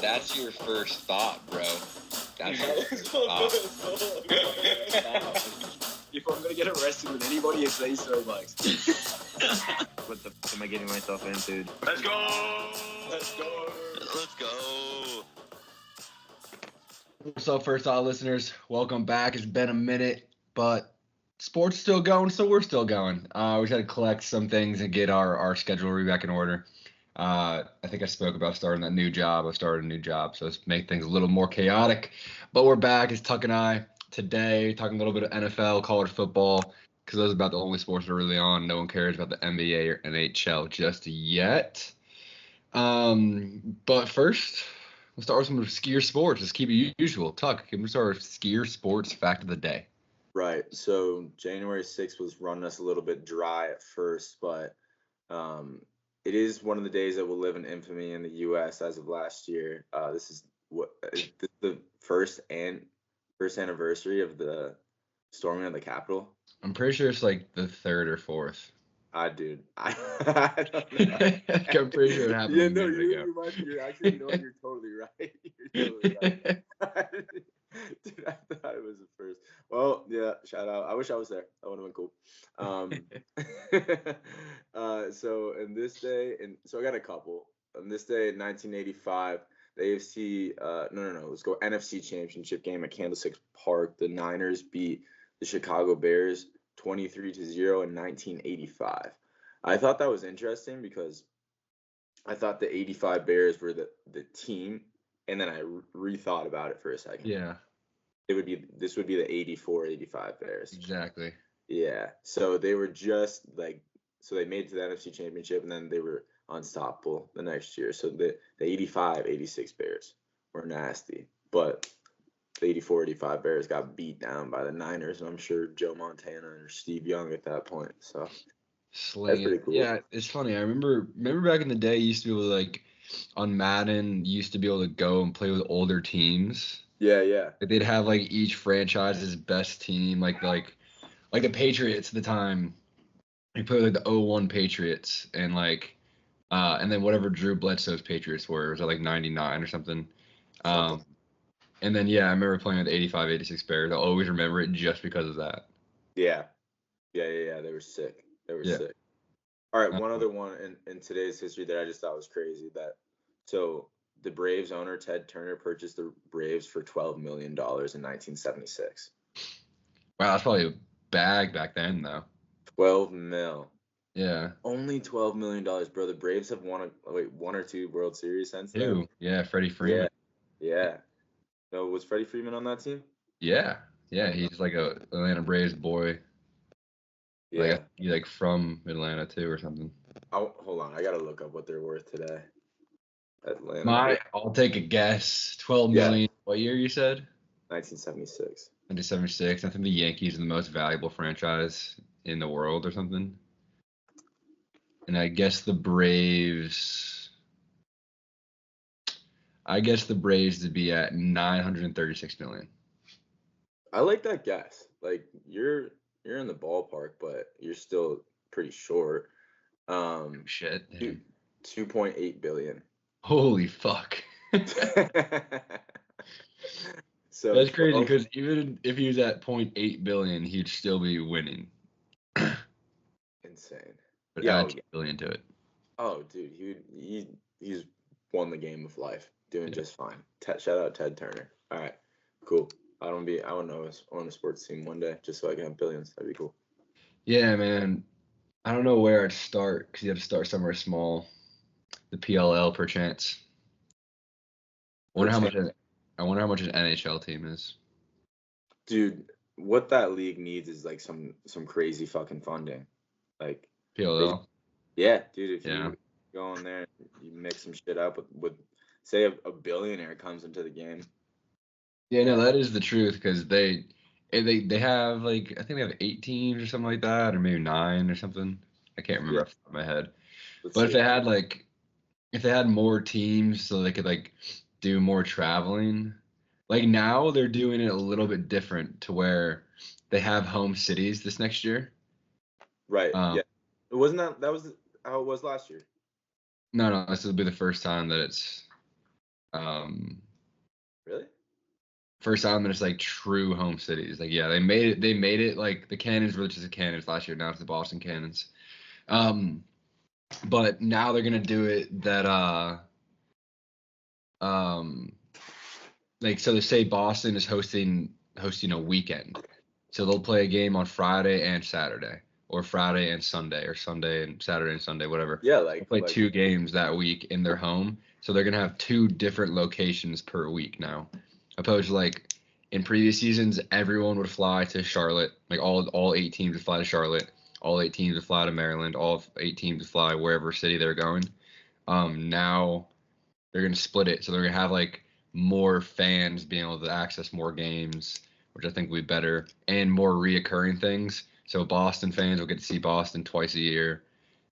That's your first thought, bro. That's your first thought. If I'm gonna get arrested with anybody, it's these three blokes. What the f am I getting myself into? Let's go! Let's go! Let's go. What's up, First Thought listeners? Welcome back. It's been a minute, but sports still going, so we're still going. We just had to collect some things and get our schedule back in order. I think I spoke about starting that new job. I started a new job, so it's make things a little more chaotic. But we're back. It's Tuck and I today talking a little bit of NFL, college football, because those are about the only sports that are really on. No one cares about the NBA or NHL just yet. But first, let's start with some skier sports. Let's keep it usual. Tuck, can we start with skier sports fact of the day? Right. So January 6th was running us a little bit dry at first, but it is one of the days that will live in infamy in the U.S. as of last year. This is the first anniversary of the storming of the Capitol. I'm pretty sure it's like the third or fourth. Dude, I don't know. I'm pretty sure it happened Yeah, a no, minute ago. you're totally right. You're totally right. Dude, I thought it was the first. Well, yeah, shout out. I wish I was there. That would have been cool. So I got a couple. On this day in 1985, the AFC, let's go NFC Championship game at Candlestick Park. The Niners beat the Chicago Bears 23-0 in 1985. I thought that was interesting because I thought the 85 Bears were the team, and then I rethought about it for a second. Yeah. This would be the 84-85 Bears. Exactly. Yeah. So they were just so they made it to the NFC Championship, and then they were unstoppable the next year. So the 85-86 Bears were nasty, but the 84-85 Bears got beat down by the Niners, and I'm sure Joe Montana or Steve Young at that point. So Slinging. pretty cool. Yeah, it's funny. I remember back in the day, you used to be able to, on Madden, you used to be able to go and play with older teams. Yeah. They'd have each franchise's best team, like the Patriots at the time. You played the 01 Patriots and then whatever Drew Bledsoe's Patriots were. It was 99 or something. And then I remember playing with 85-86 Bears. I always remember it just because of that. Yeah. They were sick. Sick. All right, one other one in today's history that I just thought was crazy. So the Braves owner Ted Turner purchased the Braves for $12 million in 1976. Wow, that's probably a bag back then, though. 12 mil. Yeah. Only $12 million, bro. The Braves have won one or two World Series since then. Two. Yeah, Freddie Freeman. Yeah. No, was Freddie Freeman on that team? Yeah. Yeah, he's a Atlanta Braves boy. Yeah. He's from Atlanta too or something. Hold on, I gotta look up what they're worth today. Atlanta. I'll take a guess. 12 million. What year you said? 1976. 1976. I think the Yankees are the most valuable franchise in the world or something. And I guess the Braves to be at 936 million. I like that guess. You're in the ballpark, but you're still pretty short. Shit. 2.8 billion. Holy fuck. So that's crazy because even if he was at 0.8 billion, he'd still be winning. Insane. But add 2 billion to it. Oh, dude, he's won the game of life, doing just fine. Shout out Ted Turner. All right, cool. I want to own a sports team one day just so I can have billions. That'd be cool. Yeah, man. I don't know where I'd start because you have to start somewhere small. The PLL, perchance. I wonder how much an NHL team is. Dude, what that league needs is some crazy fucking funding. PLL. Yeah, dude. If you go in there, you mix some shit up with say a billionaire comes into the game. Yeah, no, that is the truth because they have I think they have 8 teams or something like that, or maybe 9 or something. I can't remember off the top of my head. But if they had more teams so they could do more traveling, now they're doing it a little bit different to where they have home cities this next year. Right. Yeah. It wasn't that was how it was last year. No, this will be the first time that Really? First time that it's like true home cities. Like, yeah, they made it. They made it like the Cannons were just the Cannons last year. Now it's the Boston Cannons. But now they're gonna do it that like so they say Boston is hosting a weekend. So they'll play a game on Friday and Saturday, or Friday and Sunday, or Sunday and Saturday and Sunday, whatever. Yeah, They'll like play 2 games that week in their home. So they're gonna have 2 different locations per week now. Opposed to like in previous seasons, everyone would fly to Charlotte. Like all 8 teams would fly to Charlotte. All 8 teams would fly to Maryland. All 8 teams would fly wherever city they're going. Now they're gonna split it, so they're gonna have like more fans being able to access more games, which I think will be better, and more reoccurring things. So Boston fans will get to see Boston twice a year,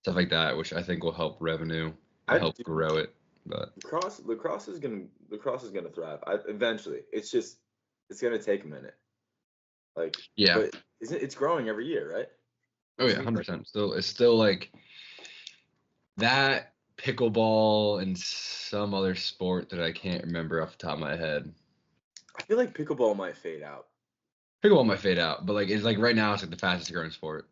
stuff like that, which I think will help revenue and help grow it. But lacrosse is gonna thrive. Eventually, it's gonna take a minute. Like, yeah, but it's growing every year, right? oh yeah, 100%. It's still like that pickleball and some other sport that I can't remember off the top of my head. I feel like pickleball might fade out. Pickleball might fade out, but like it's like right now it's like the fastest growing sport.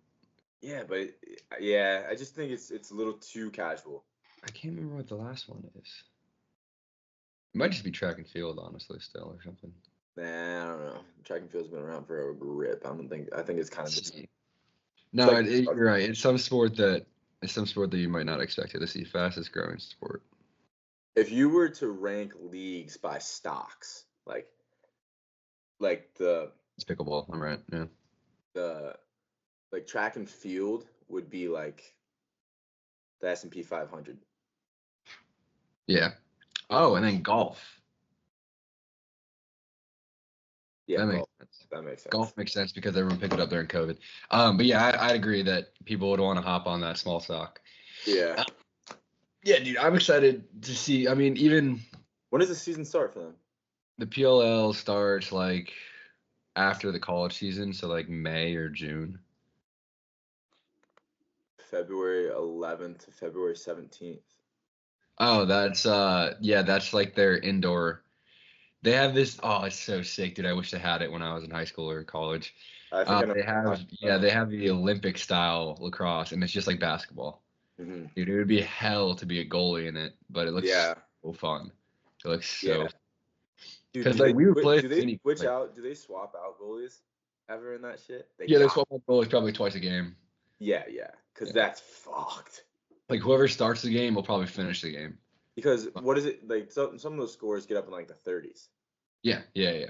Yeah, but I just think it's a little too casual. I can't remember what the last one is. It might just be track and field, honestly, still or something. Nah, I don't know. Track and field's been around for a grip. I think it's kind of just. No, like, you're right. It's some sport that you might not expect it to see. Fastest growing sport. If you were to rank leagues by stocks, like It's pickleball. I'm right. Yeah. Like track and field would be like the S&P 500. Yeah. Oh, and then golf. Yeah, that makes sense. That makes sense. Golf makes sense because everyone picked it up during COVID. But yeah, I'd agree that people would want to hop on that small stock. Yeah. Yeah, dude, I'm excited to see. I mean, even when does the season start for them? The PLL starts like after the college season, so like May or June. February 11th to February 17th. Oh, that's like their indoor. They have this. Oh, it's so sick, dude. I wish they had it when I was in high school or college. They have the Olympic style lacrosse, and it's just like basketball. Mm-hmm. Dude, it would be hell to be a goalie in it, but it looks so fun. It looks so. Because like we would play. Do they switch out? Do they swap out goalies ever in that shit? They swap out goalies probably twice a game. Yeah. Because that's fucked. Like whoever starts the game will probably finish the game. Because what is it like? Some of those scores get up in like the 30s. Yeah. Yeah,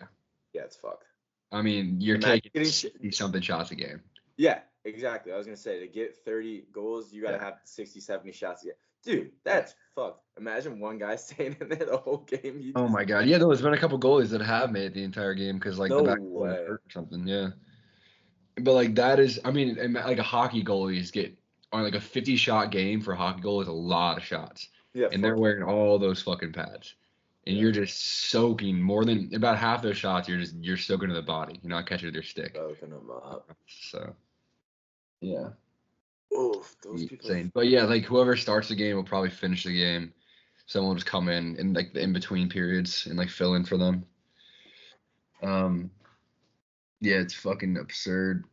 it's fucked. I mean, you're taking 60-something shots a game. Yeah, exactly. I was gonna say to get 30 goals, you gotta have 60, 70 shots a game. Dude, that's fucked. Imagine one guy staying in there the whole game. Oh my god. Yeah, there's been a couple goalies that have made the entire game because like the back goalie hurt or something. Yeah. But like that is, I mean, like a hockey goalies get on like a 50-shot game for a hockey goal is a lot of shots. Yeah. And they're wearing all those fucking pads. And you're just soaking more than about half those shots. You're soaking to the body. You're not catching with your stick. Soaking them up. So, yeah. Oof, those people. Insane. But yeah, like whoever starts the game will probably finish the game. Someone will just come in like the in between periods and like fill in for them. Yeah, it's fucking absurd.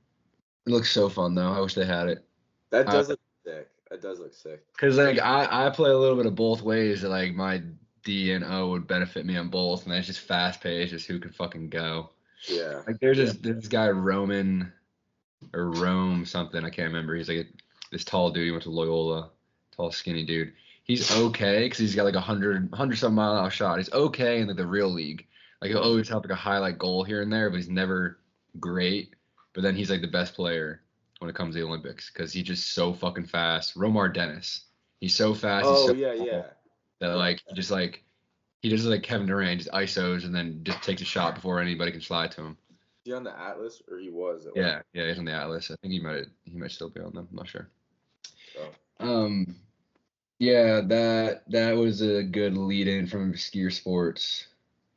It looks so fun though. I wish they had it. That does look sick. That does look sick. Cause like I play a little bit of both ways. That like my D and O would benefit me on both, and that's just fast paced, just who can fucking go. Yeah. Like there's this guy Rome something, I can't remember. He's like this tall dude. He went to Loyola, tall skinny dude. He's okay because he's got like 100 some mile an hour shot. He's okay in like the real league. Like he'll always have like a highlight goal here and there, but he's never great. But then he's like the best player when it comes to the Olympics because he's just so fucking fast. Romar Dennis. He's so fast. Oh, he's so that like he does like Kevin Durant, just ISOs and then just takes a shot before anybody can slide to him. Is he on the Atlas or he was? Yeah, he's on the Atlas. I think he might still be on them. I'm not sure. Oh. Yeah, that was a good lead in from skier sports.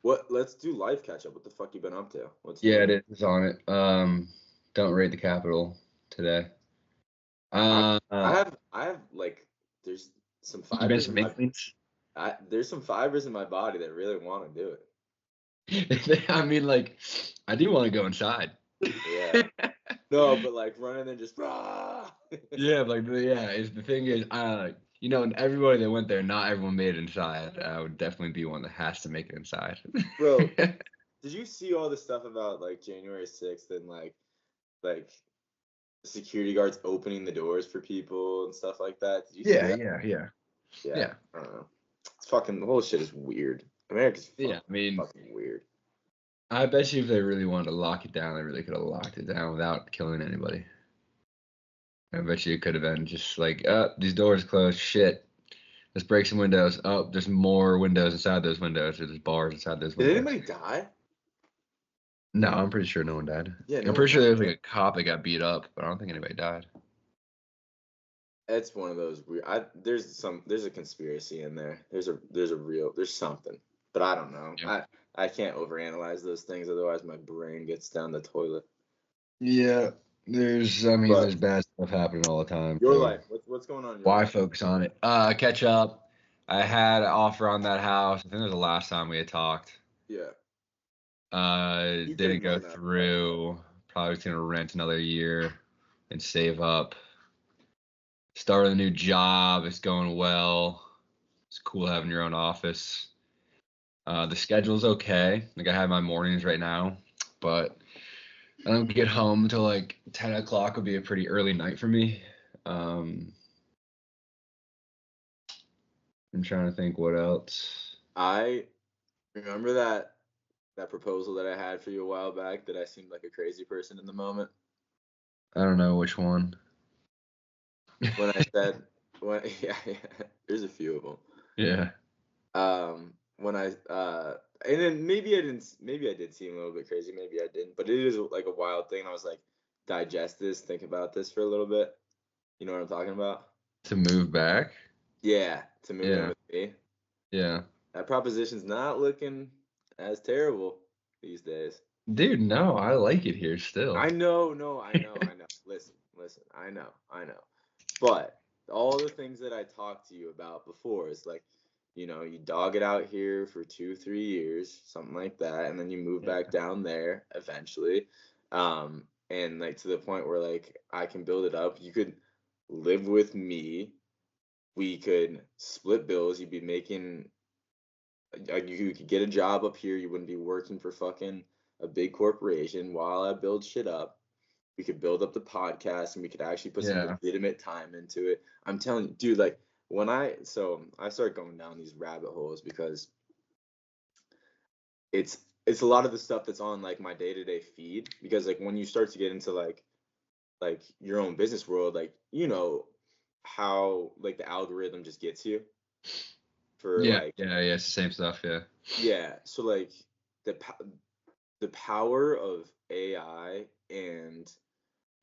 Let's do live catch up. What the fuck you been up to? It is on it. Don't rate the Capitol today. I have like there's some fibers. Some inklings? There's some fibers in my body that really want to do it. I mean, like, I do want to go inside. Yeah. No, but like running and just rah. Yeah, like is the thing is, and everybody that went there, not everyone made it inside. I would definitely be one that has to make it inside. Bro, did you see all the stuff about like January 6th and like security guards opening the doors for people and stuff like that? Did you see that? Yeah. I don't know. It's fucking, the whole shit is weird. America's I mean, fucking weird. I bet you if they really wanted to lock it down, they really could have locked it down without killing anybody. I bet you it could have been just like, these doors closed. Shit. Let's break some windows. Oh, there's more windows inside those windows. There's bars inside those Did windows. anybody die? No, I'm pretty sure no one died. Yeah, I'm pretty sure there was like a cop that got beat up, but I don't think anybody died. It's one of those weird. There's a conspiracy in there. There's something, but I don't know. Yeah. I can't overanalyze those things, otherwise my brain gets down the toilet. Yeah, there's bad stuff happening all the time. Your so life, what's going on in your why life? focus on it? Catch up. I had an offer on that house. I think it was the last time we had talked. Yeah. You Didn't could've go known that. through. Probably was gonna rent another year and save up. Started a new job. It's going well. It's cool having your own office. The schedule's okay. Like I have my mornings right now, but I don't get home until like 10 o'clock would be a pretty early night for me. I'm trying to think what else. I remember that proposal that I had for you a while back that I seemed like a crazy person in the moment. I don't know which one. When I said, yeah, there's a few of them. Yeah. When I and then maybe I did seem a little bit crazy, maybe I didn't, but it is like a wild thing. I was like, digest this, think about this for a little bit. You know what I'm talking about? To move back? Yeah, to move in with me. Yeah. That proposition's not looking as terrible these days. Dude, no, I like it here still. I know. Listen, I know. But all the things that I talked to you about before is like, you dog it out here for 2-3 years, something like that, and then you move back down there eventually. And like to the point where like I can build it up. You could live with me. We could split bills. You'd be making, you could get a job up here. You wouldn't be working for fucking a big corporation while I build shit up. We could build up the podcast and we could actually put some legitimate time into it. I'm telling you, dude, like I start going down these rabbit holes because it's a lot of the stuff that's on like my day-to-day feed, because like when you start to get into like your own business world, like how like the algorithm just gets you for it's the same stuff. So like the power of AI and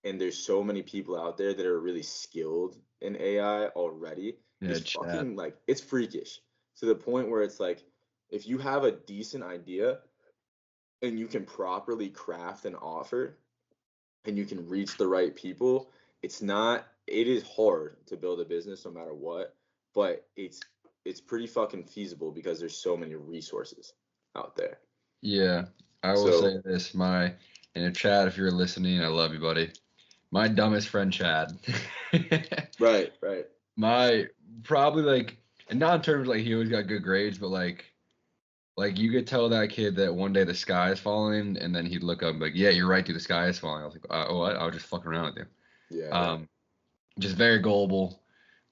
there's so many people out there that are really skilled in AI already. It's fucking like, it's freakish to the point where it's like, if you have a decent idea and you can properly craft an offer and you can reach the right people, it is hard to build a business no matter what, but it's pretty fucking feasible because there's so many resources out there. Yeah. I will say this, in a chat, if you're listening, I love you, buddy. My dumbest friend, Chad. Right. My probably like, and not in terms of like he always got good grades, but like you could tell that kid that one day the sky is falling, and then he'd look up and be like, yeah, you're right, dude, the sky is falling. I was like, what? I was just fucking around with you. Yeah. Just very gullible.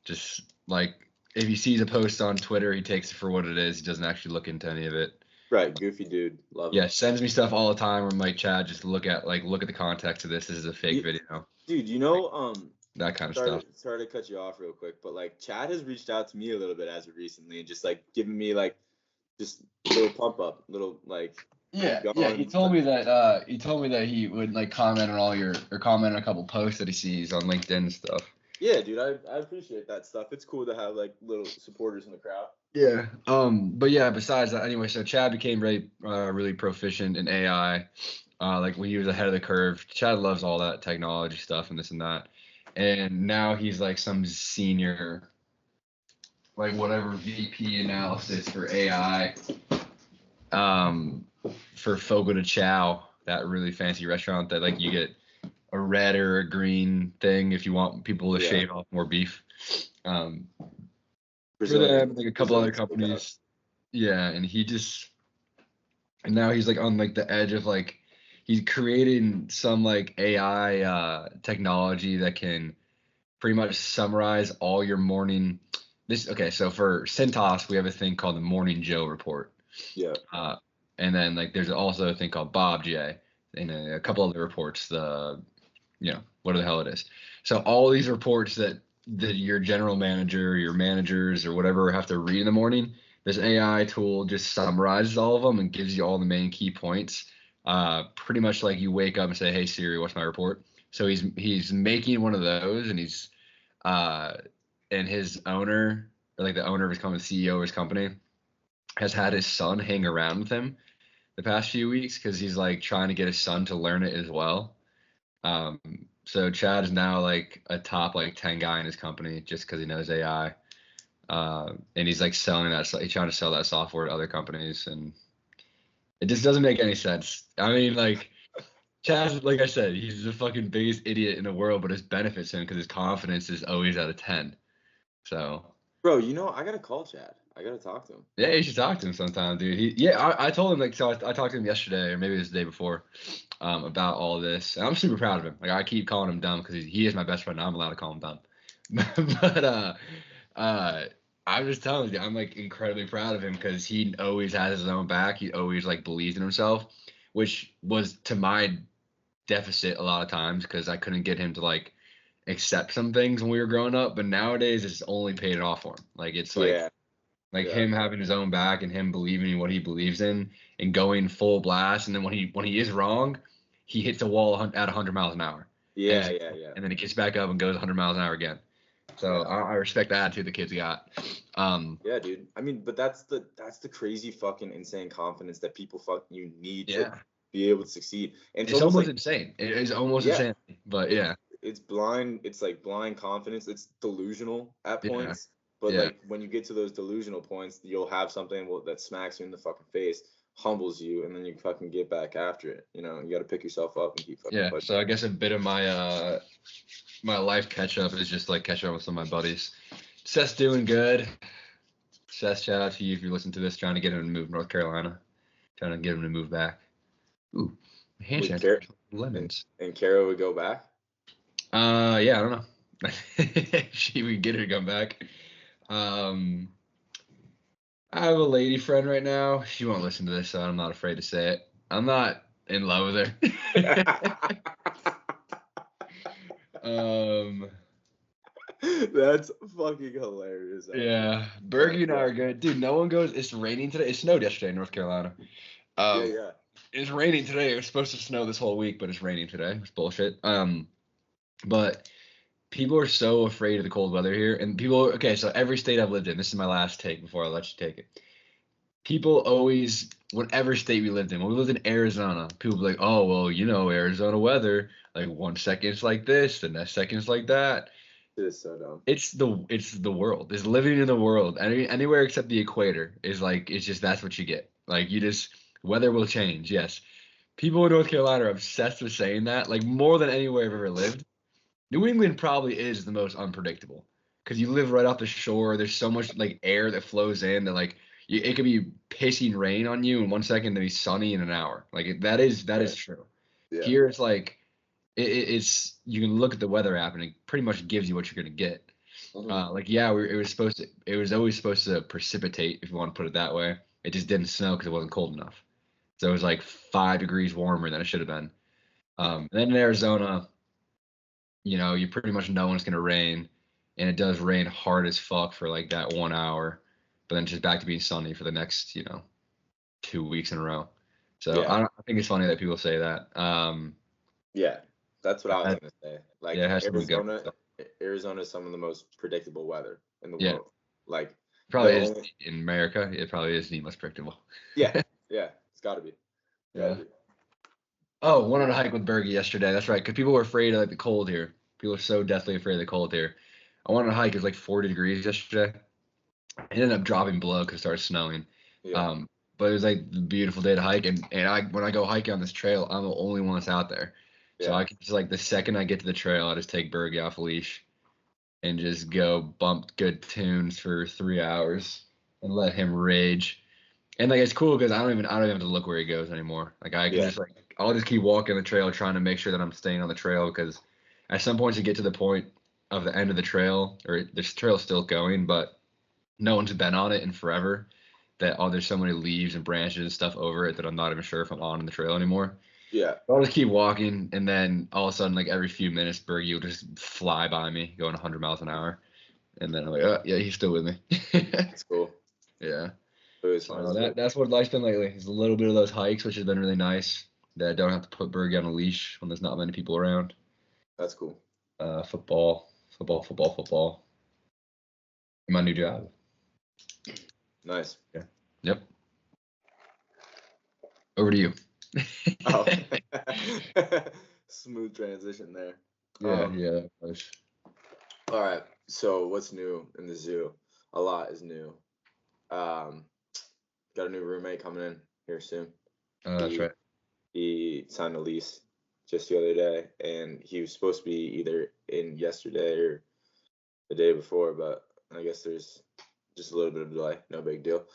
Just like if he sees a post on Twitter, he takes it for what it is. He doesn't actually look into any of it. Right, goofy dude. Love it. Yeah, sends me stuff all the time where I'm like, Chad, just look at the context of this. This is a fake video. Dude, that kind of stuff. Sorry to cut you off real quick, but like Chad has reached out to me a little bit as of recently and just like giving me like just a little pump up, little like he told me that he would like comment on a couple posts that he sees on LinkedIn and stuff. Yeah, dude, I appreciate that stuff. It's cool to have like little supporters in the crowd. Yeah. But yeah, besides that, anyway, so Chad became really proficient in AI. Like when he was ahead of the curve. Chad loves all that technology stuff and this and that. And now he's like some senior like whatever VP analysis for AI, for Fogo de Chao, that really fancy restaurant that like you get a red or a green thing if you want people to Yeah. shave off more beef. For Brazilian- them, like a couple other Brazilian companies. Yeah, and now he's like on like the edge of like he's creating some like AI technology that can pretty much summarize all your morning. So for Cintas, we have a thing called the Morning Joe report. Yeah. And then like there's also a thing called Bob J and a couple other reports, whatever the hell it is. So all these reports that your general manager, your managers or whatever have to read in the morning, this AI tool just summarizes all of them and gives you all the main key points. Pretty much like you wake up and say, "Hey Siri, what's my report?" So he's making one of those, and and his owner, or like the owner of his company, CEO of his company, has had his son hang around with him the past few weeks because he's like trying to get his son to learn it as well. Um, so Chad is now like a top like 10 guy in his company just because he knows AI. And he's like selling that, he's trying to sell that software to other companies, and it just doesn't make any sense. I mean, like Chad, like I said, he's the fucking biggest idiot in the world, but it benefits him because his confidence is always at a 10. So Bro, I gotta call Chad. I gotta talk to him. yeah, you should talk to him sometime, dude. I told him like so. I talked to him yesterday, or maybe it was the day before, about all this. And I'm super proud of him. Like I keep calling him dumb because he is my best friend. I'm allowed to call him dumb. But I'm just telling you, I'm like incredibly proud of him because he always has his own back. He always like believes in himself, which was to my deficit a lot of times because I couldn't get him to like accept some things when we were growing up. But nowadays, it's only paid it off for him. Like it's like. Yeah. Like Yeah. him having his own back and him believing in what he believes in and going full blast, and then when he is wrong, he hits a wall at 100 miles an hour. Yeah, and, yeah. And then he gets back up and goes 100 miles an hour again. So Yeah. I respect the attitude the kid's got. Yeah, dude. I mean, but that's the crazy fucking insane confidence that people you need to be able to succeed. And it's almost like, insane. It is almost Yeah. insane. But yeah, it's blind. It's like blind confidence. It's delusional at Yeah. points. But Yeah. like when you get to those delusional points, you'll have something that smacks you in the fucking face, humbles you, and then you fucking get back after it. You got to pick yourself up and keep fucking yeah. pushing. So I guess a bit of my my life catch up is just like catching up with some of my buddies. Seth's doing good. Seth, shout out to you if you listen to this, trying to get him to move to North Carolina, trying to get him to move back. Ooh, hand Would chance lemons. And Kara would go back. Yeah, I don't know. If she would get her to come back. I have a lady friend right now. She won't listen to this, so I'm not afraid to say it. I'm not in love with her. That's fucking hilarious. Yeah, Bergie and I are good. Dude, no one goes. It's raining today. It snowed yesterday in North Carolina. Yeah. It's raining today. It was supposed to snow this whole week, but it's raining today. It's bullshit. But people are so afraid of the cold weather here, and okay, so every state I've lived in, this is my last take before I let you take it. People always, whatever state we lived in, when we lived in Arizona, people be like, oh, well, Arizona weather, like 1 second it's like this, the next second it's like that. It is so dumb. It's the world. It's living in the world. Anywhere except the equator is like, it's just, that's what you get. Like weather will change. Yes. People in North Carolina are obsessed with saying that, like more than anywhere I've ever lived. New England probably is the most unpredictable because you live right off the shore. There's so much like air that flows in that like it could be pissing rain on you in 1 second, then be sunny in an hour. Like that is true. Yeah. Here it's like it's you can look at the weather app and it pretty much gives you what you're gonna get. It was always supposed to precipitate, if you want to put it that way. It just didn't snow because it wasn't cold enough. So it was like 5 degrees warmer than it should have been. And then in Arizona, you pretty much know when it's going to rain, and it does rain hard as fuck for like that 1 hour, but then just back to being sunny for the next, 2 weeks in a row. So Yeah. I think it's funny that people say that. Yeah, that's what I was gonna say. Like Yeah, it has to be good. Arizona is some of the most predictable weather in the Yeah. world. Like Probably is in America. It probably is the most predictable. Yeah, it's got to be. Yeah. Oh, went on a hike with Bergie yesterday. That's right, because people were afraid of like the cold here. People are so deathly afraid of the cold here. I went on a hike. It was like 40 degrees yesterday. It ended up dropping below because it started snowing. Yeah. But it was like a beautiful day to hike, and when I go hiking on this trail, I'm the only one that's out there. So Yeah. I can just like the second I get to the trail, I just take Bergie off a leash and just go bump good tunes for 3 hours and let him rage. And like it's cool because I don't even have to look where he goes anymore. Like I can Yeah. just like I'll just keep walking the trail trying to make sure that I'm staying on the trail because at some point you get to the point of the end of the trail or this trail's still going, but no one's been on it in forever. That there's so many leaves and branches and stuff over it that I'm not even sure if I'm on the trail anymore. Yeah. I'll just keep walking, and then all of a sudden, like every few minutes, Bergie will just fly by me, going 100 miles an hour, and then I'm like, oh, yeah, he's still with me. It's cool. Yeah. It was fun. So that's what life's been lately. Is a little bit of those hikes, which has been really nice. That I don't have to put Bergie on a leash when there's not many people around. That's cool. Football. My new job. Nice. Yeah. Yep. Over to you. Oh. Smooth transition there. Yeah. All right. So what's new in the zoo? A lot is new. Got a new roommate coming in here soon. Oh, that's right. He signed a lease just the other day, and he was supposed to be either in yesterday or the day before, but I guess there's just a little bit of delay. No big deal.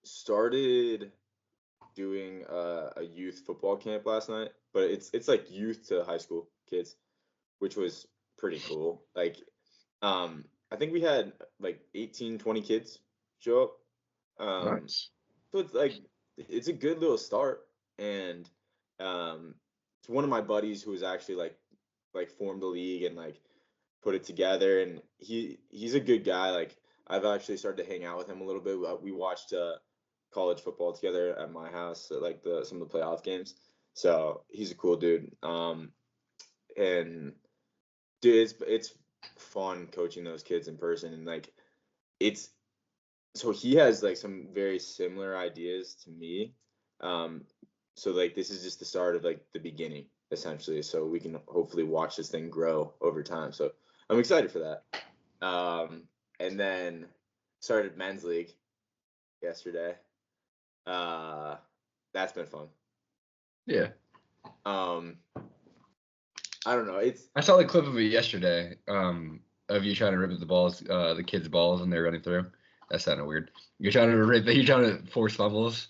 Started doing a youth football camp last night, but it's like youth to high school kids, which was pretty cool. Like, I think we had like 18, 20 kids show up. Nice. So it's like it's a good little start, and it's one of my buddies who was actually like formed the league and like put it together, and he's a good guy. Like I've actually started to hang out with him a little bit. We watched college football together at my house, at, like some of the playoff games. So he's a cool dude. And dude, it's fun coaching those kids in person, and like it's so he has like some very similar ideas to me. So like this is just the start of like the beginning essentially. So we can hopefully watch this thing grow over time. So I'm excited for that. And then started men's league yesterday. That's been fun. Yeah. I don't know. I saw the clip of it yesterday. Of you trying to rip at the kids' balls, and they're running through. That sounded weird. You're trying to force fumbles,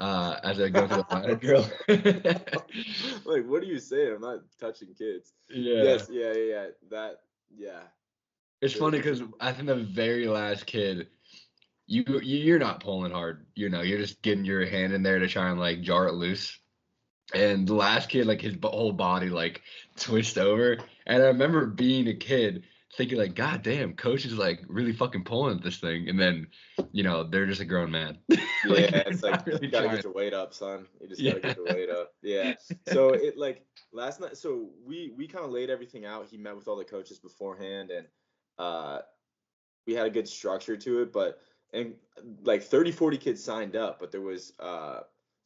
as they go through the ladder drill. Like, what are you saying? I'm not touching kids. Yeah. Yes. Yeah. Yeah. It's funny because I think the very last kid, you're not pulling hard. You're just getting your hand in there to try and like jar it loose. And the last kid, like his whole body like twitched over. And I remember being a kid thinking like, God damn, coach is like really fucking pulling at this thing. And then, they're just a grown man. Yeah, it's like really you gotta trying. get your weight up, son. You just Yeah. gotta get your weight up. Yeah. So it like last night. So we kind of laid everything out. He met with all the coaches beforehand, and we had a good structure to it. And like 30, 40 kids signed up, but there was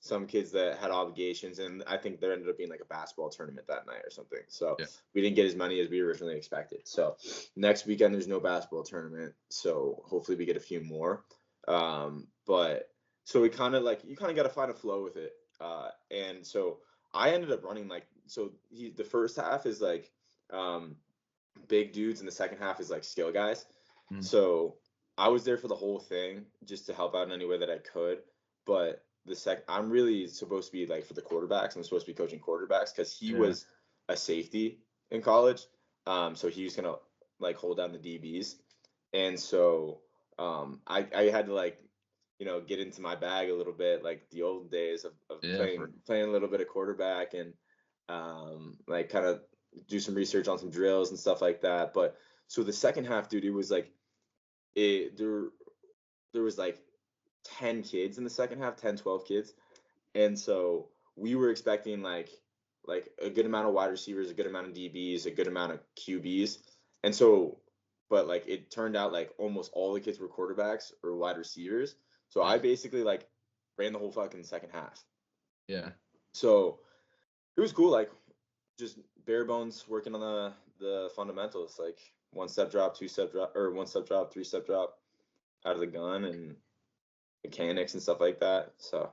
some kids that had obligations, and I think there ended up being like a basketball tournament that night or something. So Yeah. we didn't get as many as we originally expected. So next weekend there's no basketball tournament. So hopefully we get a few more. But so we kind of like you kind of got to find a flow with it. And so I ended up running the first half is like big dudes, and the second half is like skill guys. Mm. So I was there for the whole thing just to help out in any way that I could. But I'm really supposed to be like for the quarterbacks. I'm supposed to be coaching quarterbacks because he was a safety in college. So he was gonna like hold down the DBs, and so I had to like get into my bag a little bit, like the old days of playing a little bit of quarterback, and like kind of do some research on some drills and stuff like that. But so the second half, dude, it was like there was like 10 kids in the second half, 10, 12 kids. And so we were expecting like a good amount of wide receivers, a good amount of DBs, a good amount of QBs. And so, but like it turned out like almost all the kids were quarterbacks or wide receivers. So I basically like ran the whole fucking second half. Yeah. So it was cool, like just bare bones working on the fundamentals, like 1-step drop, 2-step drop, or 1-step drop, 3-step drop out of the gun and mechanics and stuff like that. So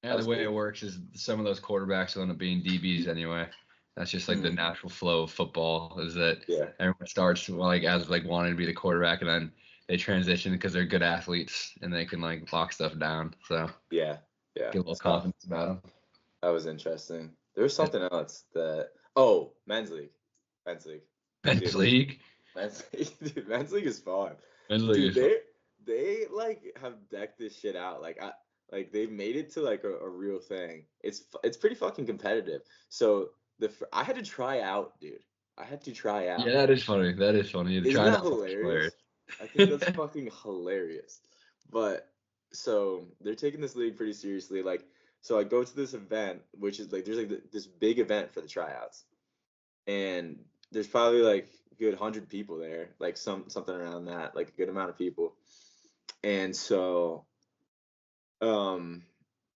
Yeah, the way it works is some of those quarterbacks will end up being DBs anyway. That's just like the natural flow of football is that everyone starts like as like wanting to be the quarterback and then they transition because they're good athletes and they can like lock stuff down. So yeah. get a little confidence about them. That was interesting. There was something else that men's league. Men's league? Men's league. Dude, men's league is fun. Men's league is fun. They like have decked this shit out. Like they've made it to like a real thing. It's pretty fucking competitive. So I had to try out, dude. I had to try out. Yeah, that is funny. That is funny. Isn't that hilarious? I think that's fucking hilarious. But so they're taking this league pretty seriously. Like, so I go to this event, which is like there's like this big event for the tryouts, and there's probably like a good 100 people there, like something around that, like a good amount of people. And so,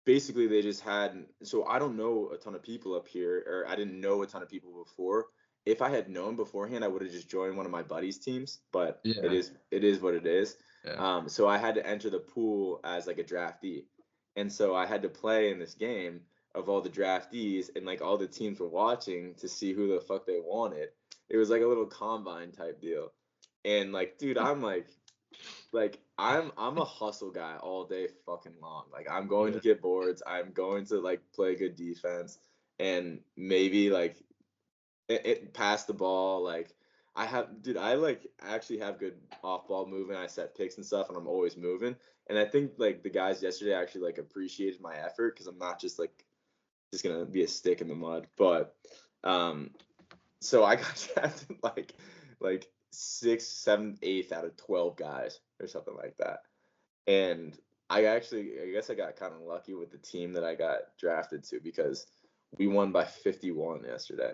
basically they just had. So I don't know a ton of people up here, or I didn't know a ton of people before. If I had known beforehand, I would have just joined one of my buddies' teams. But it is what it is. Yeah. So I had to enter the pool as like a draftee, and so I had to play in this game of all the draftees, and like all the teams were watching to see who the fuck they wanted. It was like a little combine type deal, and like, dude, I'm I'm a hustle guy all day fucking long. Like I'm going to get boards. I'm going to like play good defense, and maybe like it pass the ball. Like I like actually have good off ball movement. I set picks and stuff, and I'm always moving. And I think like the guys yesterday actually like appreciated my effort because I'm not just gonna be a stick in the mud. But so I got drafted like 6th, 7th, 8th out of 12 guys or something like that. And I guess I got kind of lucky with the team that I got drafted to because we won by 51 yesterday.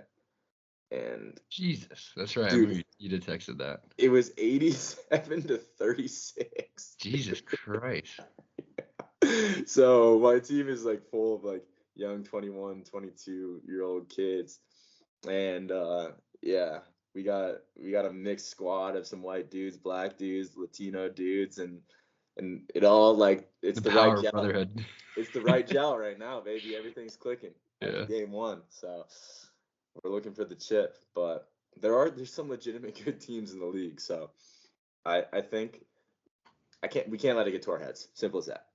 And Jesus, that's right. Dude, you did texted that. It was 87-36. Jesus Christ. So my team is like full of like young 21, 22-year-old kids. And we got a mixed squad of some white dudes, black dudes, Latino dudes, and it all like it's the right gel. Brotherhood. It's the right gel right now, baby. Everything's clicking. Yeah. Game 1. So we're looking for the chip, but there's some legitimate good teams in the league. So I think we can't let it get to our heads. Simple as that.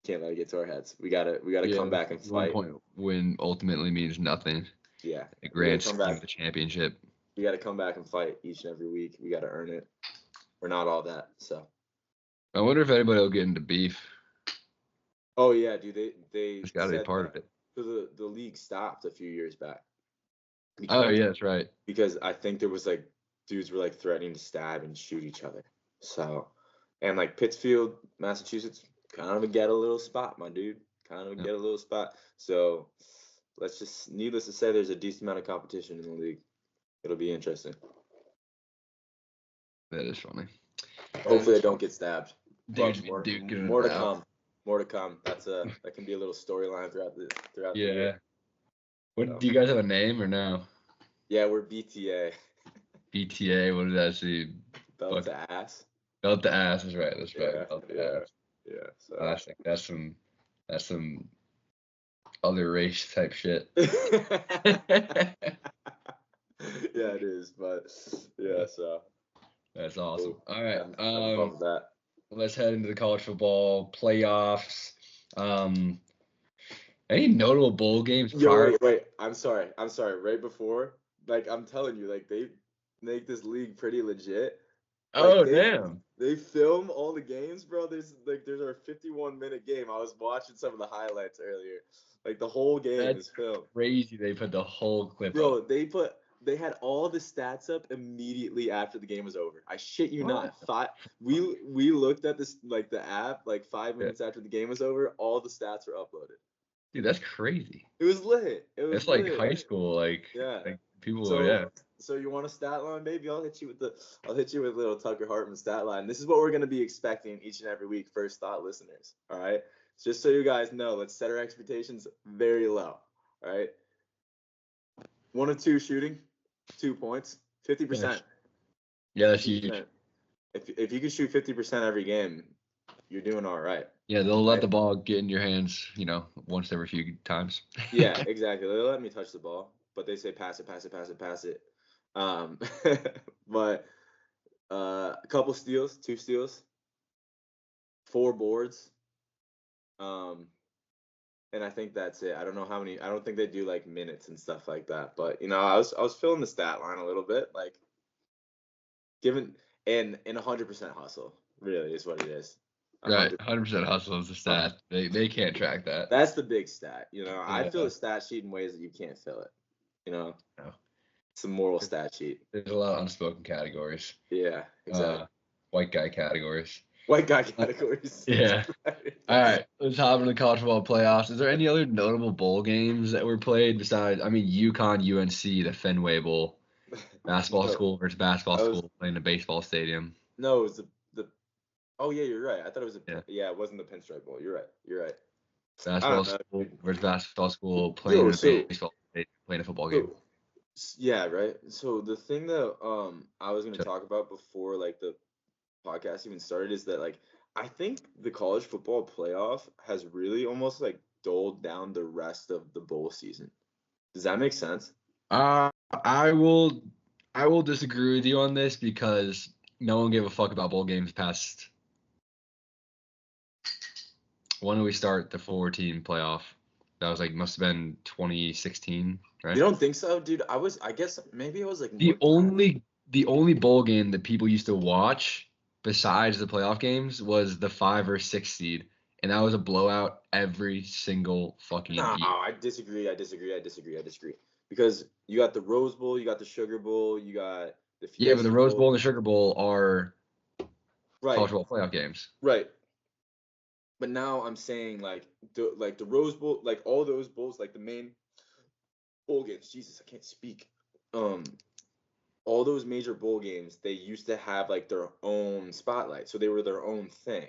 Can't let it get to our heads. We gotta come back and fight. 1 point win ultimately means nothing. Yeah. The grand scheme of the championship. We gotta come back and fight each and every week. We gotta earn it. We're not all that. So I wonder if anybody will get into beef. Oh yeah, dude. They it's gotta be part of it. So the league stopped a few years back. Yeah, that's right. Because I think there was like dudes were like threatening to stab and shoot each other. So, and like Pittsfield, Massachusetts, kind of a ghetto little spot, my dude. Kind of a ghetto little spot. So needless to say, there's a decent amount of competition in the league. It'll be interesting. That is funny. Hopefully, I don't get stabbed. More to come. More to come. That can be a little storyline throughout the year. What do you guys have a name or no? Yeah, we're BTA. BTA. What does that say? Belt to ass. Belt to ass is right. That's right. Belt to ass. Yeah. So I think that's some other race type shit. Yeah, it is. But yeah, so that's awesome. All right. I'm fun with that. Let's head into the college football playoffs. Any notable bowl games? Wait. I'm sorry. Right before, like I'm telling you, like they make this league pretty legit. Like, damn. They film all the games, bro. There's our 51-minute game. I was watching some of the highlights earlier. Like the whole game is filmed. Crazy. They put the whole clip up. Bro, they had all the stats up immediately after the game was over. I shit you not. We looked at this like the app like 5 minutes after the game was over. All the stats were uploaded. Dude, that's crazy. It was lit. It's like high school, like people. So you want a stat line, baby? I'll hit you with a little Tucker Hartman stat line. This is what we're gonna be expecting each and every week, First Thought listeners. All right. Just so you guys know, let's set our expectations very low. All right. 1 of 2 shooting, 2 points, 50%. Yeah, that's huge. If you can shoot 50% every game, you're doing all right. Yeah, they'll let Right. the ball get in your hands, once every few times. Yeah, exactly. They let me touch the ball, but they say pass it, pass it, pass it, pass it. But a couple steals, 2 steals, 4 boards. And I think that's it. I don't know how many. I don't think they do like minutes and stuff like that. But I was filling the stat line a little bit, like given and 100% hustle. Really is what it is. Right, 100% hustle is the stat. They can't track that. That's the big stat. I Yeah. fill the stat sheet in ways that you can't fill it. No. It's a moral stat sheet. There's a lot of unspoken categories. Yeah, exactly. White guy categories. White guy categories. Yeah. All right, let's hop into the college football playoffs. Is there any other notable bowl games that were played besides, UConn, UNC, the Fenway Bowl, basketball No. school versus basketball That was- school playing a baseball stadium? No, it was the. Oh yeah, you're right. I thought it was Yeah. it wasn't the Pinstripe Bowl. You're right. Basketball know, school dude. versus basketball school playing a baseball stadium, playing a football game. Yeah, right. So the thing that I was gonna Sure. talk about before like the podcast even started is that like I think the college football playoff has really almost like dulled down the rest of the bowl season. Does that make sense? I will disagree with you on this because no one gave a fuck about bowl games past. When did we start the 4-team playoff? That was must have been 2016, right? You don't think so, dude? I guess maybe it was like The more the only bowl game that people used to watch besides the playoff games was the 5 or 6 seed, and that was a blowout every single fucking No, year. I disagree. Because you got the Rose Bowl, you got the Sugar Bowl, you got the Fiesta Yeah, but the Rose Bowl Bowl. and the Sugar Bowl are Right, college football playoff games. right. But now I'm saying like the Rose Bowl, like all those bowls, like the main bowl games. Jesus, I can't speak. All those major bowl games, they used to have like their own spotlight, so they were their own thing.